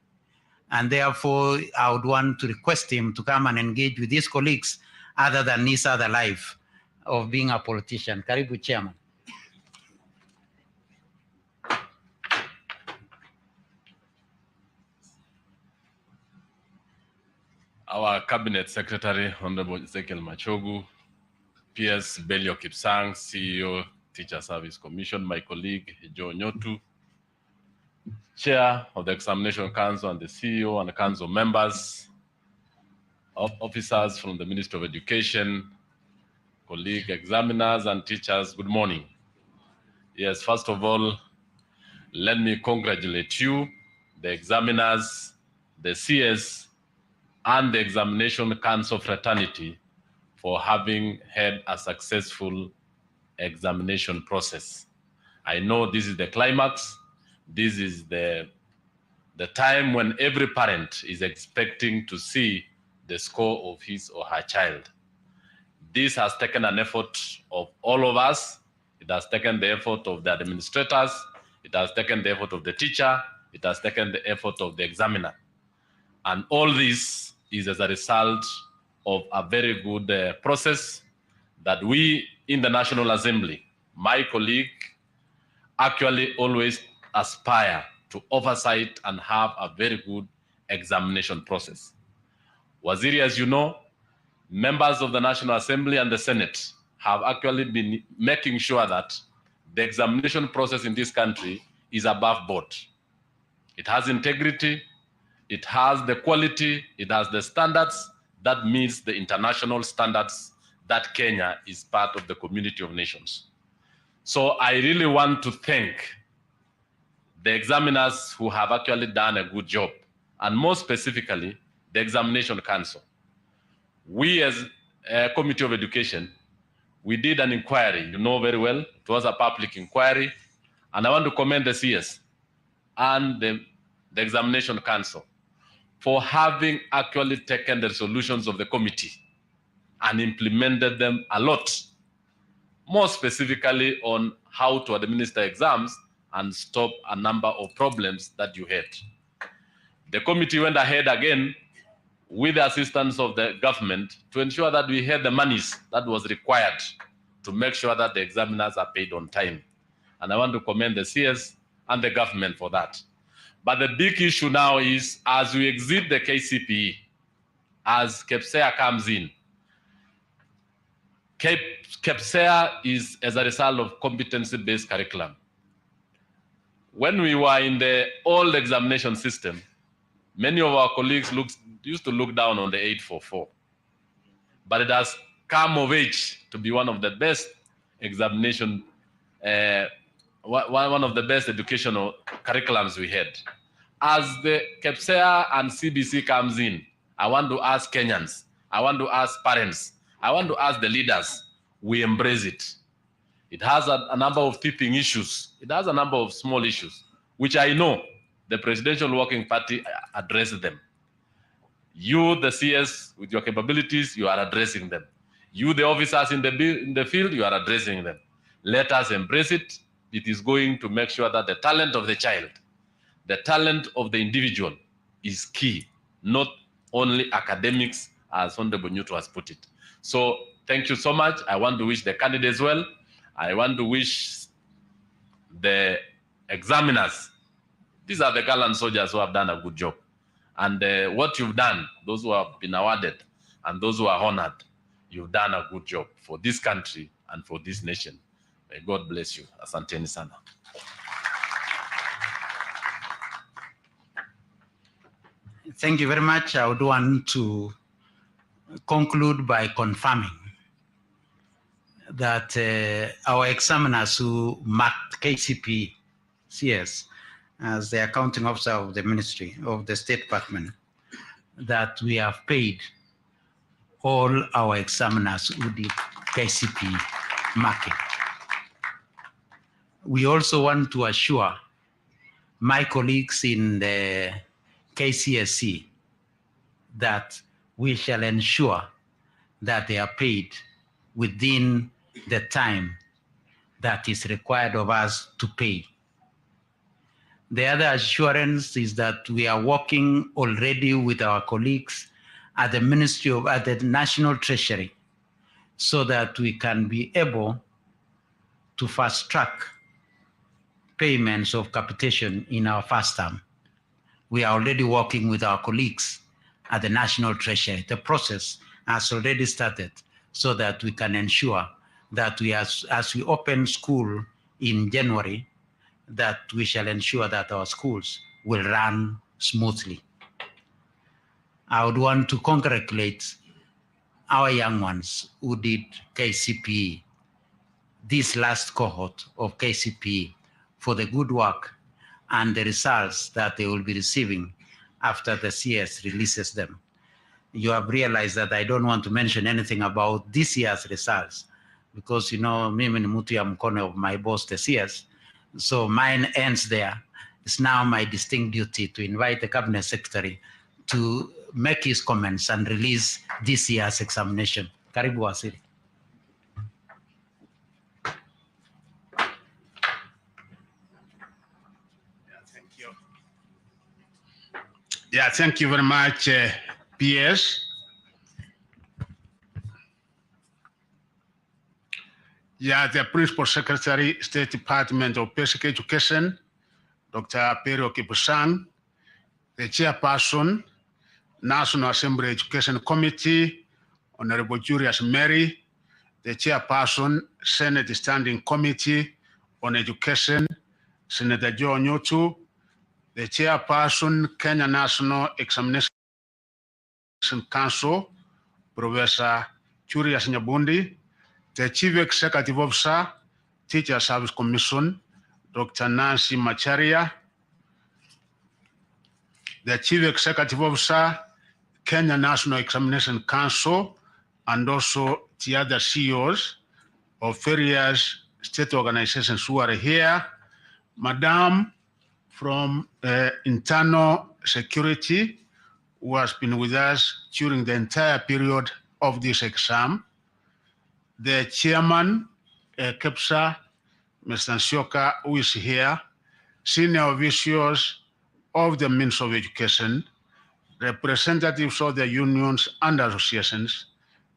I: And therefore, I would want to request him to come and engage with his colleagues other than his other life of being a politician. Karibu, Chairman.
K: Our Cabinet Secretary, Honorable Ezekiel Machogu, PS Belio Kipsang, CEO, Teacher Service Commission, my colleague, Joe Nyotu, Chair of the Examination Council and the CEO and the Council members, officers from the Ministry of Education, colleague examiners and teachers, good morning. Yes, first of all, let me congratulate you, the examiners, the CS, and the Examination Council fraternity for having had a successful examination process. I know this is the climax. This is the time when every parent is expecting to see the score of his or her child. This has taken an effort of all of us. It has taken the effort of the administrators. It has taken the effort of the teacher. It has taken the effort of the examiner. And all this is as a result of a very good process that we in the National Assembly, my colleague, actually always aspire to oversight and have a very good examination process. Waziri, as you know, members of the National Assembly and the Senate have actually been making sure that the examination process in this country is above board. It has integrity, it has the quality, it has the standards that meets the international standards that Kenya is part of the community of nations. So I really want to thank the examiners who have actually done a good job, and more specifically, the Examination Council. We as a Committee of Education, we did an inquiry, you know very well, it was a public inquiry, and I want to commend the CS and the Examination Council for having actually taken the resolutions of the committee and implemented them a lot, more specifically on how to administer exams and stop a number of problems that you had. The committee went ahead again with the assistance of the government to ensure that we had the monies that was required to make sure that the examiners are paid on time. And I want to commend the CS and the government for that. But the big issue now is, as we exit the KCPE, as KPSEA comes in, KPSEA is as a result of competency-based curriculum. When we were in the old examination system, many of our colleagues used to look down on the 844. But it has come of age to be one of the best examination, one of the best educational curriculums we had. As the KPSEA and CBC comes in, I want to ask Kenyans, I want to ask parents, I want to ask the leaders, we embrace it. It has a number of teething issues. It has a number of small issues, which I know the Presidential Working Party addressed them. You, the CS, with your capabilities, you are addressing them. You, the officers in the field, you are addressing them. Let us embrace it. It is going to make sure that the talent of the child, the talent of the individual is key, not only academics, as Honorable Newton has put it. So thank you so much. I want to wish the candidates well. I want to wish the examiners. These are the gallant soldiers who have done a good job. And what you've done, those who have been awarded and those who are honored, you've done a good job for this country and for this nation. May God bless you. Asanteni sana.
I: Thank you very much. I would want to conclude by confirming that our examiners who marked KCPE CS as the accounting officer of the Ministry of the State Department, that we have paid all our examiners who did KCPE marking. We also want to assure my colleagues in the KCSE that we shall ensure that they are paid within the time that is required of us to pay. The other assurance is that we are working already with our colleagues at the at the National Treasury, so that we can be able to fast track payments of capitation in our first term. We are already working with our colleagues at the National Treasury. The process has already started so that we can ensure that as we open school in January, that we shall ensure that our schools will run smoothly. I would want to congratulate our young ones who did KCPE, this last cohort of KCPE, for the good work and the results that they will be receiving after the CS releases them. You have realized that I don't want to mention anything about this year's results because, you know, mimi ni mtu ya mkono of my boss, the CS. So mine ends there. It's now my distinct duty to invite the Cabinet Secretary to make his comments and release this year's examination. Karibu Wasili.
L: Yeah, thank you very much, PS. Yeah, the Principal Secretary, State Department of Basic Education, Dr. Pero Kipusang, the Chairperson, National Assembly Education Committee, Honorable Julius Mary, the Chairperson, Senate Standing Committee on Education, Senator Joe Nyotu, the Chairperson, Kenya National Examination Council, Professor Julius Nyabundi, the Chief Executive Officer, Teacher Service Commission, Dr. Nancy Macharia, the Chief Executive Officer, Kenya National Examination Council, and also the other CEOs of various state organizations who are here, Madam from Internal Security, who has been with us during the entire period of this exam, the Chairman, KPSA, Mr. Nsyoka, who is here, senior officials of the Ministry of Education, representatives of the unions and associations,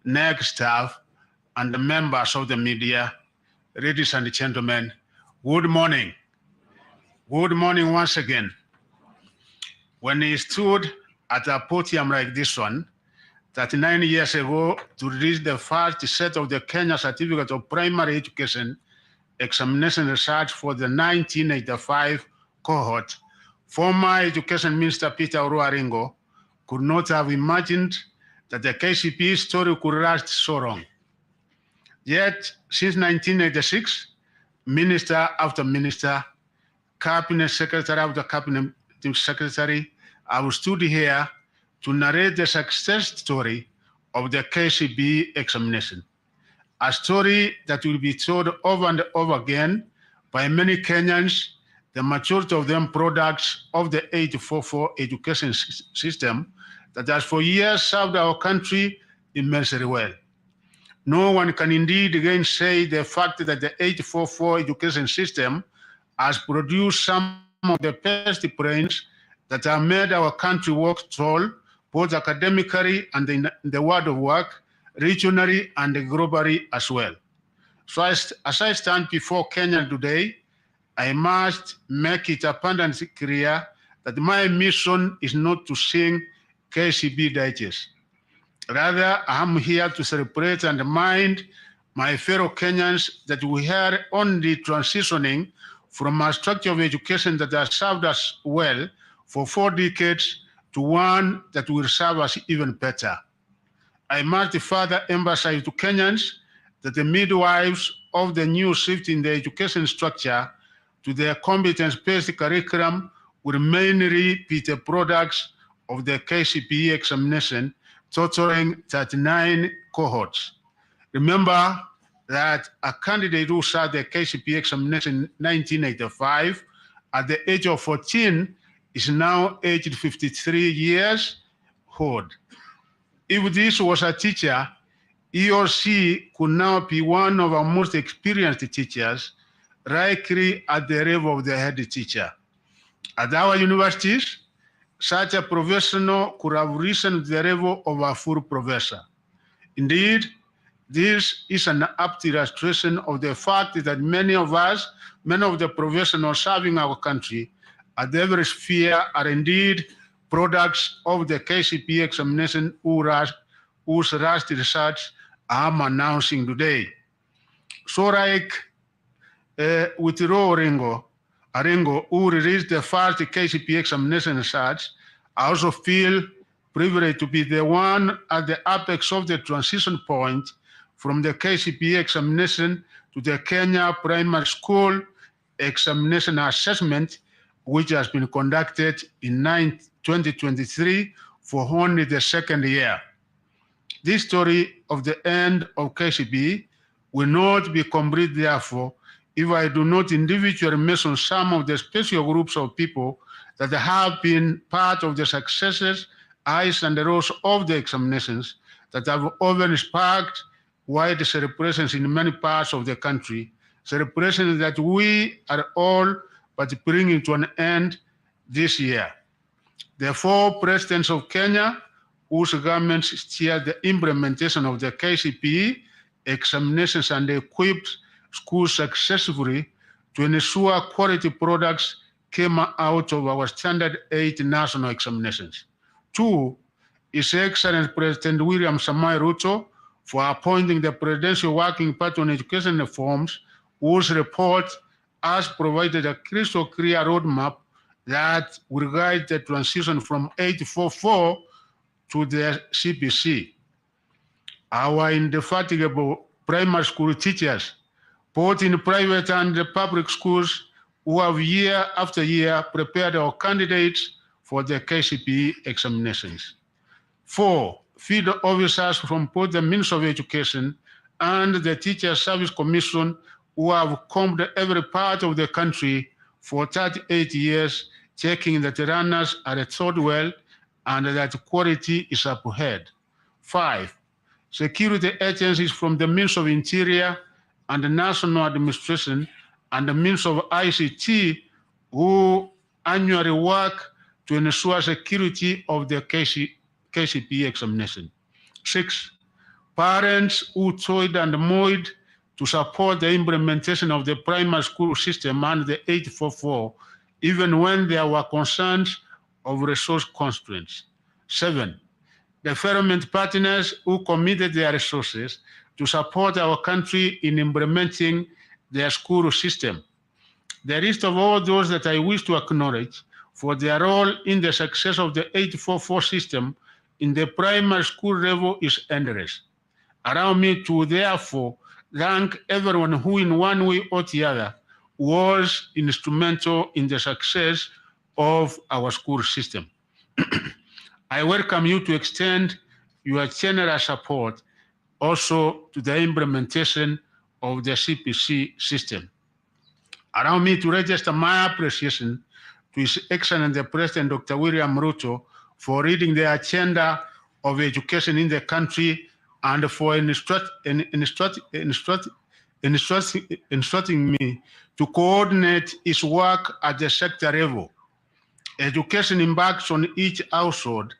L: NEC staff, and the members of the media. Ladies and gentlemen, good morning. Good morning once again. When he stood at a podium like this one, 39 years ago, to release the first set of the Kenya Certificate of Primary Education examination results for the 1985 cohort, former Education Minister Peter Oruaringo could not have imagined that the KCPE story could last so long. Yet, since 1986, minister after minister, Cabinet Secretary after Cabinet Secretary, I stood here to narrate the success story of the KCPE examination, a story that will be told over and over again by many Kenyans, the majority of them products of the 844 education system that has for years served our country immensely well. No one can indeed again say the fact that the 844 education system has produced some of the best brains that have made our country work tall, both academically and in the world of work, regionally and globally as well. So as I stand before Kenya today, I must make it abundantly clear that my mission is not to sing KCPE digest. Rather, I am here to celebrate and remind my fellow Kenyans that we are only transitioning from a structure of education that has served us well for 4 decades to one that will serve us even better. I must further emphasize to Kenyans that the midwives of the new shift in the education structure to their competence-based curriculum will mainly be the products of the KCPE examination, totaling 39 cohorts. Remember that a candidate who sat the KCPE examination in 1985 at the age of 14 is now aged 53 years old. If this was a teacher, he or she could now be one of our most experienced teachers, likely at the level of the head teacher. At our universities, such a professional could have risen to the level of a full professor. Indeed, this is an apt illustration of the fact that many of the professionals serving our country at every sphere are indeed products of the KCPE examination whose last results I'm announcing today. So like with Ro Arengo, who released the first KCPE examination results, I also feel privileged to be the one at the apex of the transition point from the KCPE examination to the Kenya Primary School Examination Assessment, which has been conducted in 2023 for only the second year. This story of the end of KCPE will not be complete, therefore, if I do not individually mention some of the special groups of people that have been part of the successes, highs, and the lows of the examinations that have often sparked wide celebrations in many parts of the country, celebrations that we are all but bringing to an end this year. The four presidents of Kenya, whose governments steered the implementation of the KCPE examinations and equipped schools successfully to ensure quality products came out of our Standard 8 national examinations. 2, His Excellency President William Samoei Ruto for appointing the Presidential Working Party on Education Reforms, whose report has provided a crystal clear roadmap that will guide the transition from 844 to the CPC. Our indefatigable primary school teachers, both in private and public schools, who have year after year prepared our candidates for the KCPE examinations. 4, field officers from both the Ministry of Education and the Teacher Service Commission, who have combed every part of the country for 38 years, checking that the runners are taught well and that quality is upheld. 5, security agencies from the Ministry of Interior and the National Administration and the Ministry of ICT, who annually work to ensure security of the KCPE examination. 6, parents who toiled and moiled to support the implementation of the primary school system and the 844, even when there were concerns of resource constraints. 7, development partners who committed their resources to support our country in implementing their school system. The list of all those that I wish to acknowledge for their role in the success of the 844 system in the primary school level is endless. Allow me to therefore thank everyone who in one way or the other was instrumental in the success of our school system. I welcome you to extend your generous support also to the implementation of the CPC system. Allow me to register my appreciation to His Excellency President Dr. William Ruto for leading the agenda of education in the country and for instructing me to coordinate his work at the sector level. Education embarks on each household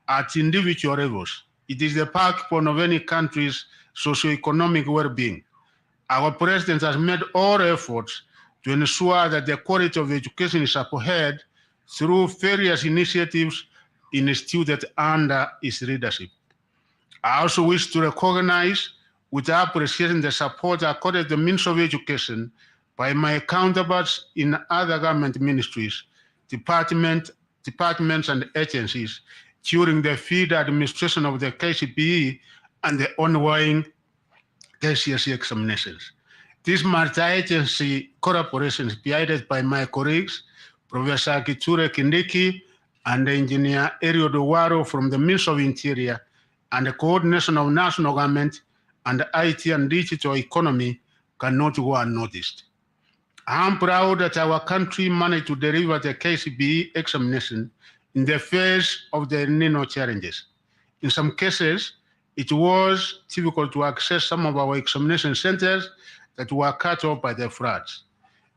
L: at individual levels. It is the backbone of any country's socioeconomic well-being. Our president has made all efforts to ensure that the quality of education is upheld through various initiatives instituted under his leadership. I also wish to recognize with appreciation the support accorded to the Ministry of Education by my counterparts in other government ministries, departments and agencies during the field administration of the KCPE and the ongoing KCSE examinations. This multi-agency collaboration is guided by my colleagues, Professor Kiture Kindiki and Engineer Eliud Owaro from the Ministry of Interior, and the coordination of national government and IT and digital economy cannot go unnoticed. I am proud that our country managed to deliver the KCPE examination in the face of the El Nino challenges. In some cases, it was difficult to access some of our examination centers that were cut off by the floods.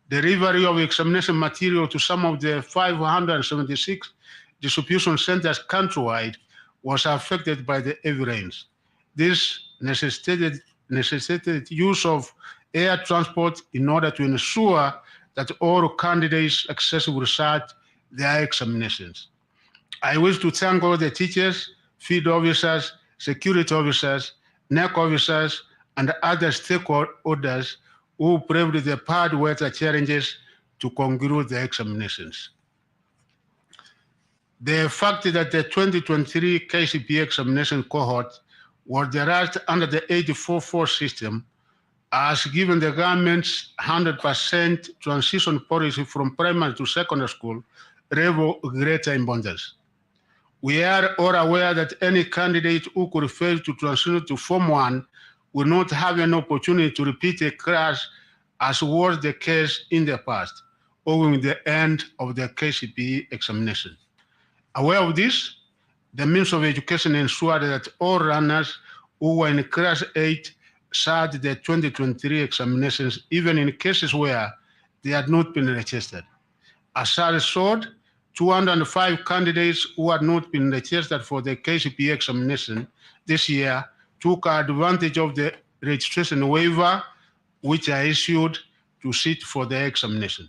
L: Delivery of examination material to some of the 576 distribution centers countrywide was affected by the heavy rains. This necessitated use of air transport in order to ensure that all candidates successfully sat their examinations. I wish to thank all the teachers, field officers, security officers, NEC officers, and other stakeholders who braved the hard weather challenges to conclude the examinations. The fact that the 2023 KCPE examination cohort was the last under the 844 system has given the government's 100% transition policy from primary to secondary school level greater importance. We are all aware that any candidate who could fail to transition to Form 1 will not have an opportunity to repeat a class, as was the case in the past, owing the end of the KCPE examination. Aware of this, the Ministry of Education ensured that all runners who were in Class 8 sat the 2023 examinations, even in cases where they had not been registered. As a result, 205 candidates who had not been registered for the KCPE examination this year took advantage of the registration waiver which are issued to sit for the examination.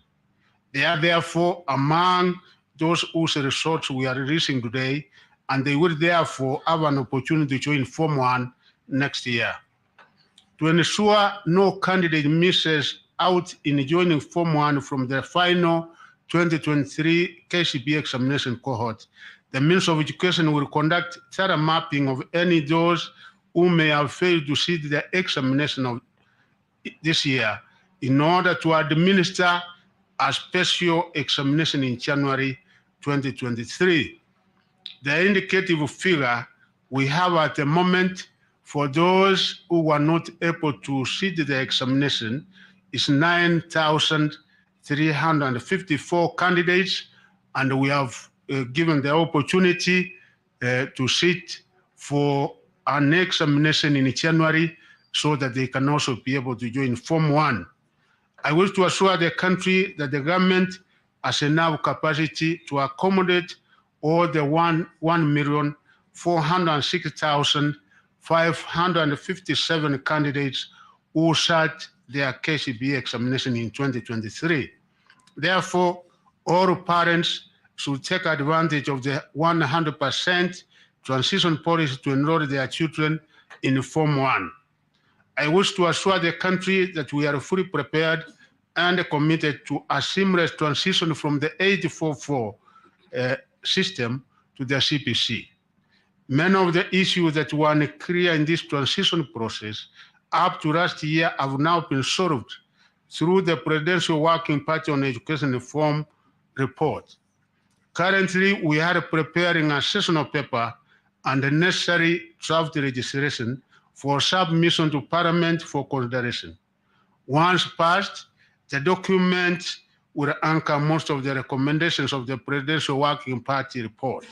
L: They are therefore among those whose results we are releasing today, and they will therefore have an opportunity to join Form 1 next year. To ensure no candidate misses out in joining Form 1 from the final 2023 KCPE examination cohort, the Ministry of Education will conduct thorough mapping of any those who may have failed to sit the examination of this year in order to administer a special examination in January 2023. The indicative figure we have at the moment for those who were not able to sit the examination is 9,354 candidates, and we have given the opportunity to sit for an examination in January so that they can also be able to join Form 1. I wish to assure the country that the government has enough capacity to accommodate all the 1,406,557 candidates who sat their KCPE examination in 2023. Therefore, all parents should take advantage of the 100% transition policy to enroll their children in Form 1. I wish to assure the country that we are fully prepared and committed to a seamless transition from the 844 system to the CPC. Many of the issues that were unclear in this transition process up to last year have now been solved through the Presidential Working Party on Education Reform report. Currently, we are preparing a sessional paper and the necessary draft legislation for submission to Parliament for consideration. Once passed, the document will anchor most of the recommendations of the Presidential Working Party report.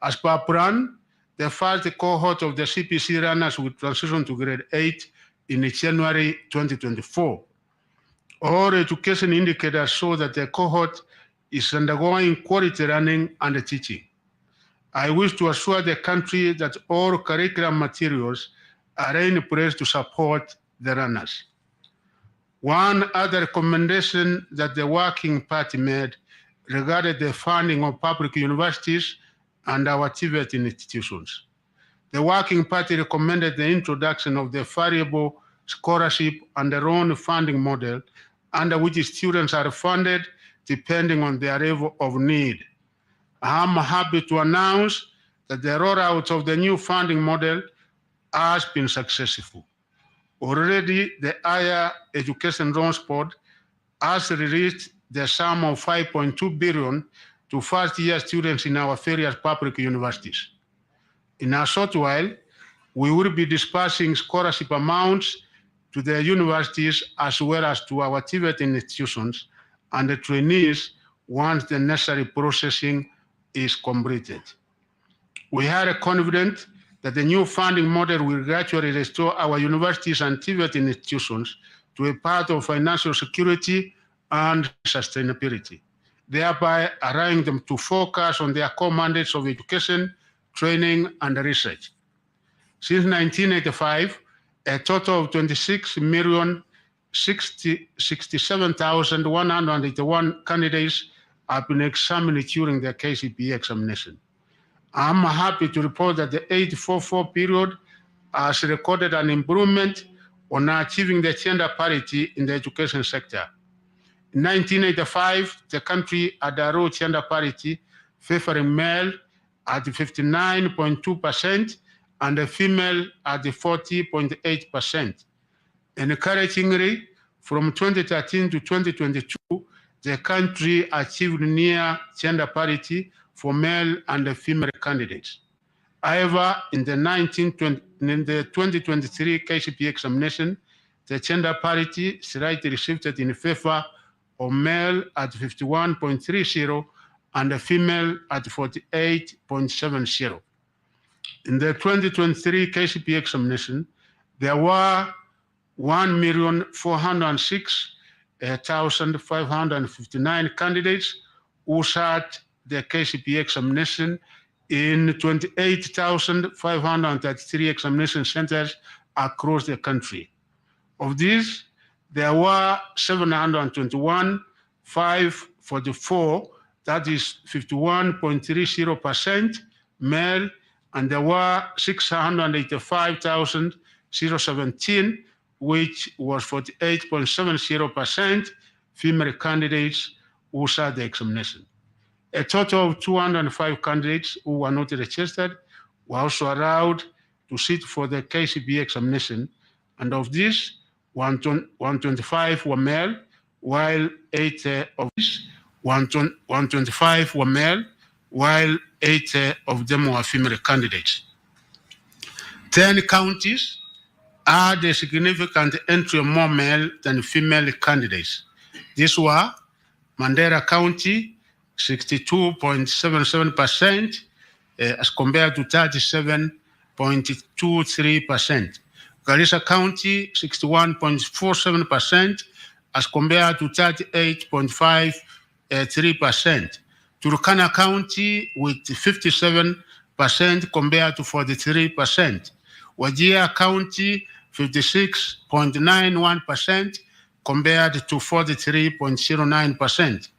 L: As per plan, the first cohort of the CPC runners will transition to grade 8 in January 2024. All education indicators show that the cohort is undergoing quality learning and teaching. I wish to assure the country that all curriculum materials are in place to support the runners. One other recommendation that the Working Party made regarded the funding of public universities and our TVET institutions. The Working Party recommended the introduction of the variable scholarship and the loan funding model under which students are funded depending on their level of need. I'm happy to announce that the rollout of the new funding model has been successful. Already, the Higher Education Loans Board has released the sum of 5.2 billion to first-year students in our various public universities. In a short while, we will be dispersing scholarship amounts to the universities as well as to our TVET institutions and the trainees once the necessary processing is completed. We are confident that the new funding model will gradually restore our universities and TVET institutions to a path of financial security and sustainability, thereby allowing them to focus on their core mandates of education, training, and research. Since 1985, a total of 26,067,181 candidates have been examined during the KCPE examination. I'm happy to report that the 844 period has recorded an improvement on achieving the gender parity in the education sector. In 1985, the country had a low gender parity, favoring male at 59.2% and the female at 40.8%. Encouragingly, from 2013 to 2022, the country achieved near gender parity for male and female candidates. However, in the 2023 KCPE examination, the gender parity slightly shifted in favor of male at 51.30 and the female at 48.70. In the 2023 KCPE examination, there were 1,406,559 candidates who sat the KCPE examination in 28,533 examination centers across the country. Of these, there were 721,544, that is 51.30% male, and there were 685,017, which was 48.70% female candidates who sat the examination. A total of 205 candidates who were not registered were also allowed to sit for the KCPE examination, and of these, 125 were male, while 8 of these, 125 were male, while 8 of them were female candidates. 10 counties had a significant entry of more male than female candidates. These were Mandera County, 62.77%, as compared to 37.23%. Garissa County, 61.47%, as compared to 38.53%. Turkana County with 57% compared to 43%. Wajir County, 56.91% compared to 43.09%.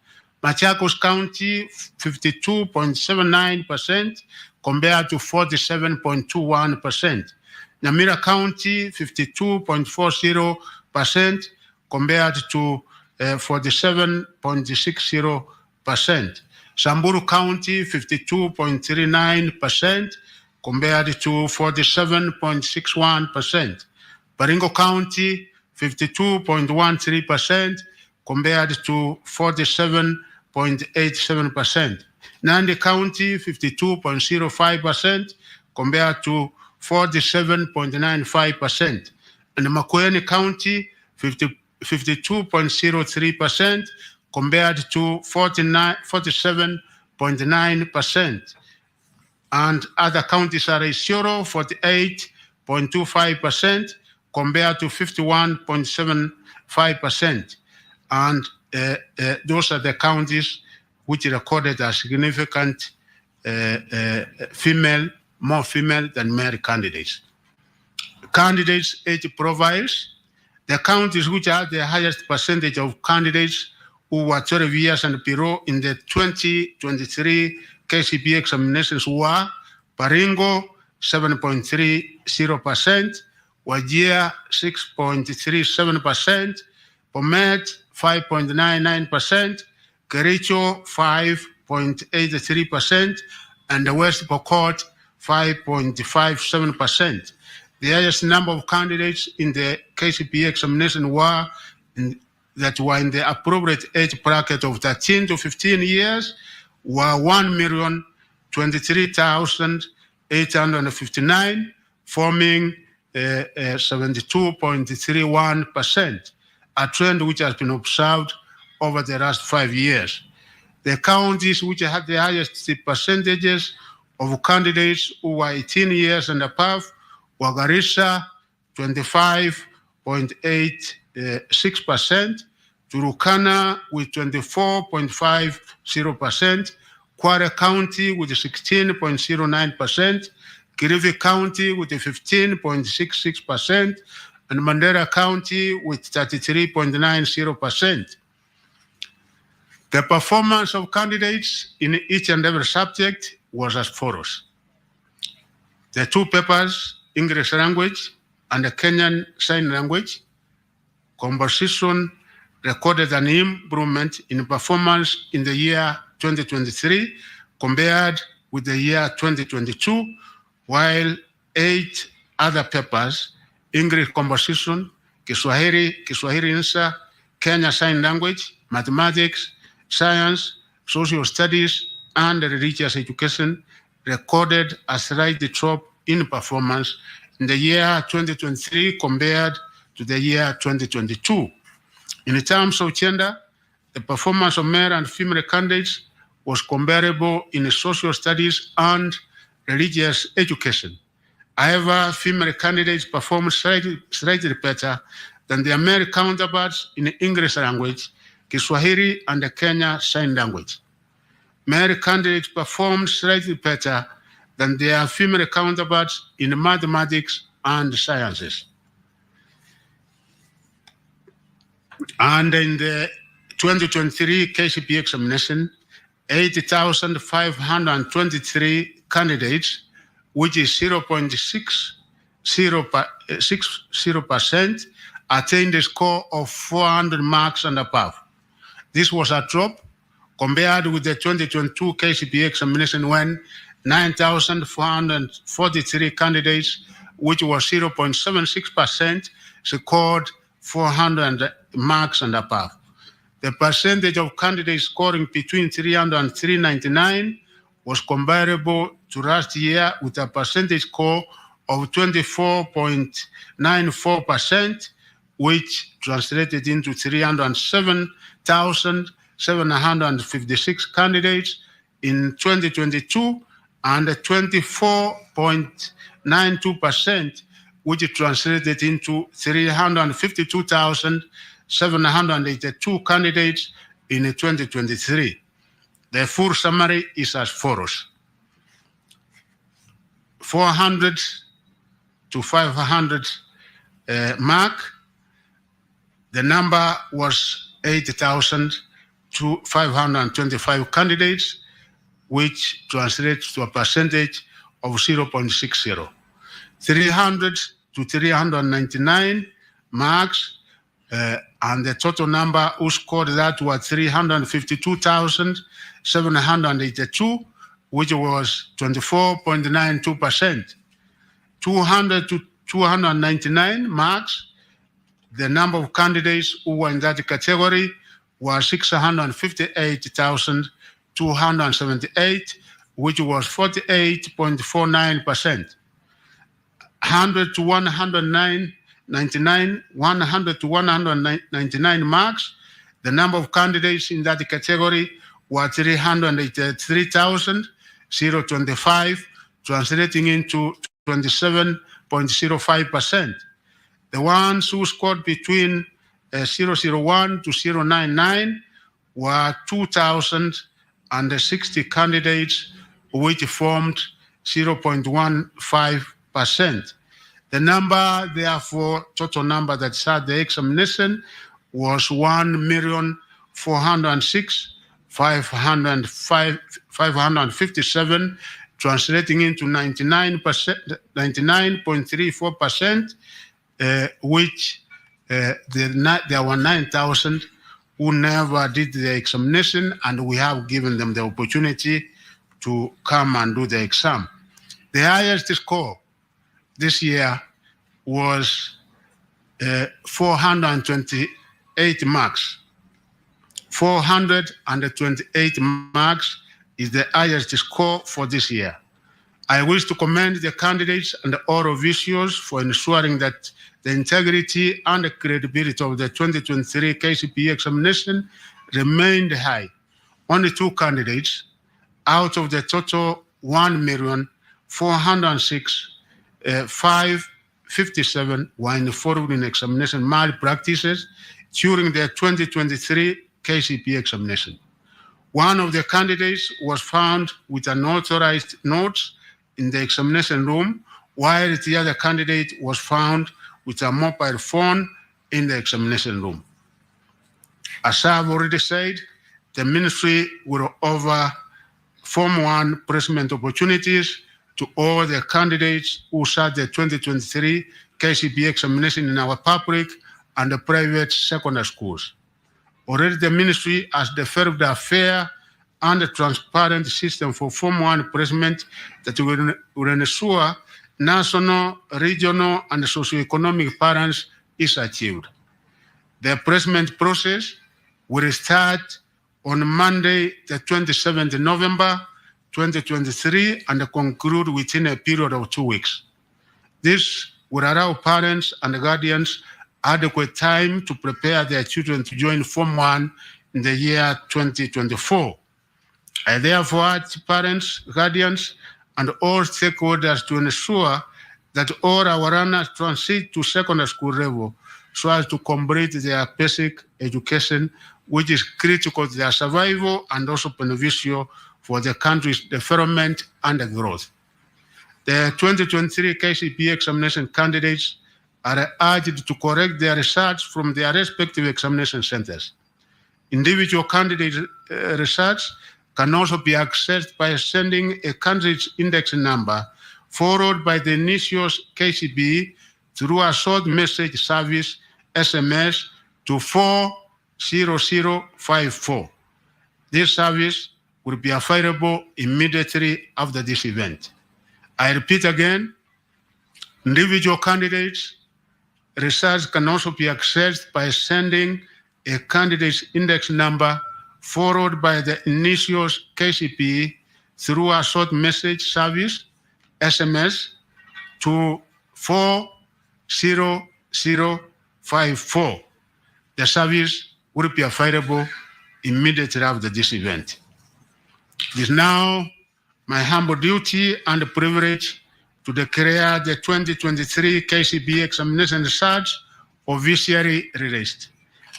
L: Machakos County, 52.79% compared to 47.21%. Nyamira County, 52.40% compared to 47.60%. Samburu County, 52.39% compared to 47.61%. Baringo County, 52.13% compared to 47.87%. Nandi County, 52.05% compared to 47.95%. And Makueni County, 52.03% compared to 47.9%. And other counties are Isiolo, 48.25% compared to 51.75%. And those are the counties which recorded a significant more female than male candidates. Candidates' age profiles. The counties which had the highest percentage of candidates who were 12 years and below in the 2023 KCPE examinations were Baringo, 7.30%, Wajir, 6.37%, Bomet, 5.99%, Kericho, 5.83%, and the West Pokot, 5.57%. The highest number of candidates in the KCPE examination were in the appropriate age bracket of 13 to 15 years were 1,023,859, forming 72.31%, a trend which has been observed over the last 5 years. The counties which had the highest percentages of candidates who were 18 years and above were Garissa, 25.86%, Turukana with 24.50%, Kwara County with 16.09%, Kilifi County with 15.66%, and Mandera County with 33.90%. The performance of candidates in each and every subject was as follows. The two papers, English language and the Kenyan Sign Language, composition recorded an improvement in performance in the year 2023 compared with the year 2022, while 8 other papers, English composition, Kiswahili Insa, Kenya Sign Language, Mathematics, Science, Social Studies, and Religious Education, recorded a slight drop in performance in the year 2023 compared to the year 2022. In terms of gender, the performance of male and female candidates was comparable in social studies and religious education. However, female candidates performed slightly better than their male counterparts in English language, Kiswahili, and the Kenya Sign Language. Male candidates performed slightly better than their female counterparts in mathematics and sciences. And in the 2023 KCPE examination, 80,523 candidates, which is 0.60%, attained a score of 400 marks and above. This was a drop compared with the 2022 KCPE examination when 9,443 candidates, which was 0.76%, scored 400 marks and above. The percentage of candidates scoring between 300 and 399 was comparable to last year with a percentage score of 24.94%, which translated into 307,756 candidates in 2022 and 24.92%, which translated into 352,782 candidates in 2023. The full summary is as follows. 400 to 500 mark, the number was 8,525 candidates, which translates to a percentage of 0.60. 300 to 399 marks, and the total number who scored that were 352,782, which was 24.92%. 200 to 299 marks, the number of candidates who were in that category were 658,278, which was 48.49%. 100 to 199 marks, the number of candidates in that category were 383,025, translating into 27.05%. The ones who scored between 001 to 099 were 2,060 candidates, which formed 0.15%. The number, therefore, total number that sat the examination was 1,406,557, translating into 99.34%, which there were 9,000 who never did the examination, and we have given them the opportunity to come and do the exam. The highest score this year was 428 marks. 428 marks is the highest score for this year. I wish to commend the candidates and all officials for ensuring that the integrity and the credibility of the 2023 KCPE examination remained high. Only 2 candidates out of the total 1,406,557 were involved in examination malpractices during the 2023 KCPE examination. One of the candidates was found with unauthorized notes in the examination room, while the other candidate was found with a mobile phone in the examination room. As I've already said, the ministry will offer Form 1 placement opportunities to all the candidates who sat the 2023 KCPE examination in our public and the private secondary schools. Already the ministry has developed a fair and transparent system for Form 1 placement that will ensure national, regional, and socioeconomic balance is achieved. The placement process will start on Monday, the 27th November 2023, and conclude within a period of 2 weeks. This will allow parents and guardians adequate time to prepare their children to join Form 1 in the year 2024. I therefore urge parents, guardians, and all stakeholders to ensure that all our runners transit to secondary school level so as to complete their basic education, which is critical to their survival and also beneficial for the country's development and growth. The 2023 KCPE examination candidates are urged to correct their results from their respective examination centers. Individual candidate results can also be accessed by sending a candidate's index number followed by the initials KCPE through a short message service SMS to 40054. This service will be available immediately after this event. I repeat again, individual candidates' results can also be accessed by sending a candidate's index number followed by the initials KCPE through a short message service SMS to 40054. The service will be available immediately after this event. It is now my humble duty and privilege to declare the 2023 KCPE examination results officially released.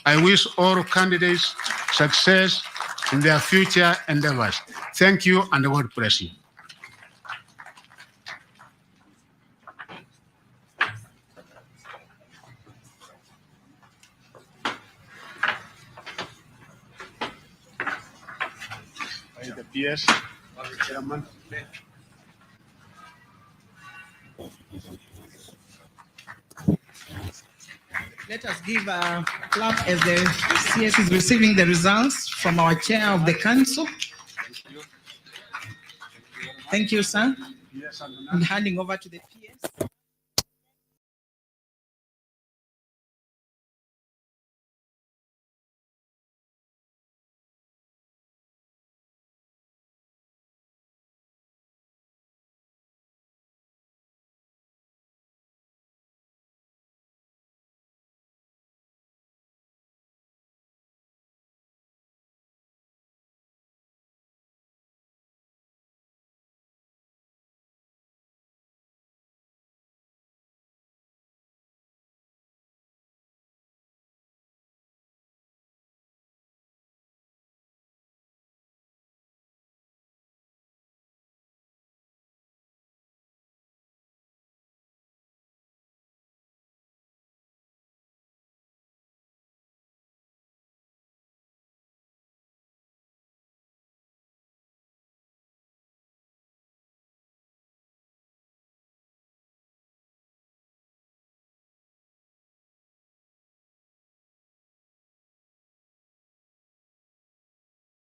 L: I wish all candidates success in their future endeavors. Thank you, and God bless you.
M: The PS, Chairman.
D: Let us give a clap as the CS is receiving the results from our chair of the council. Thank you, sir. And handing over to the PS.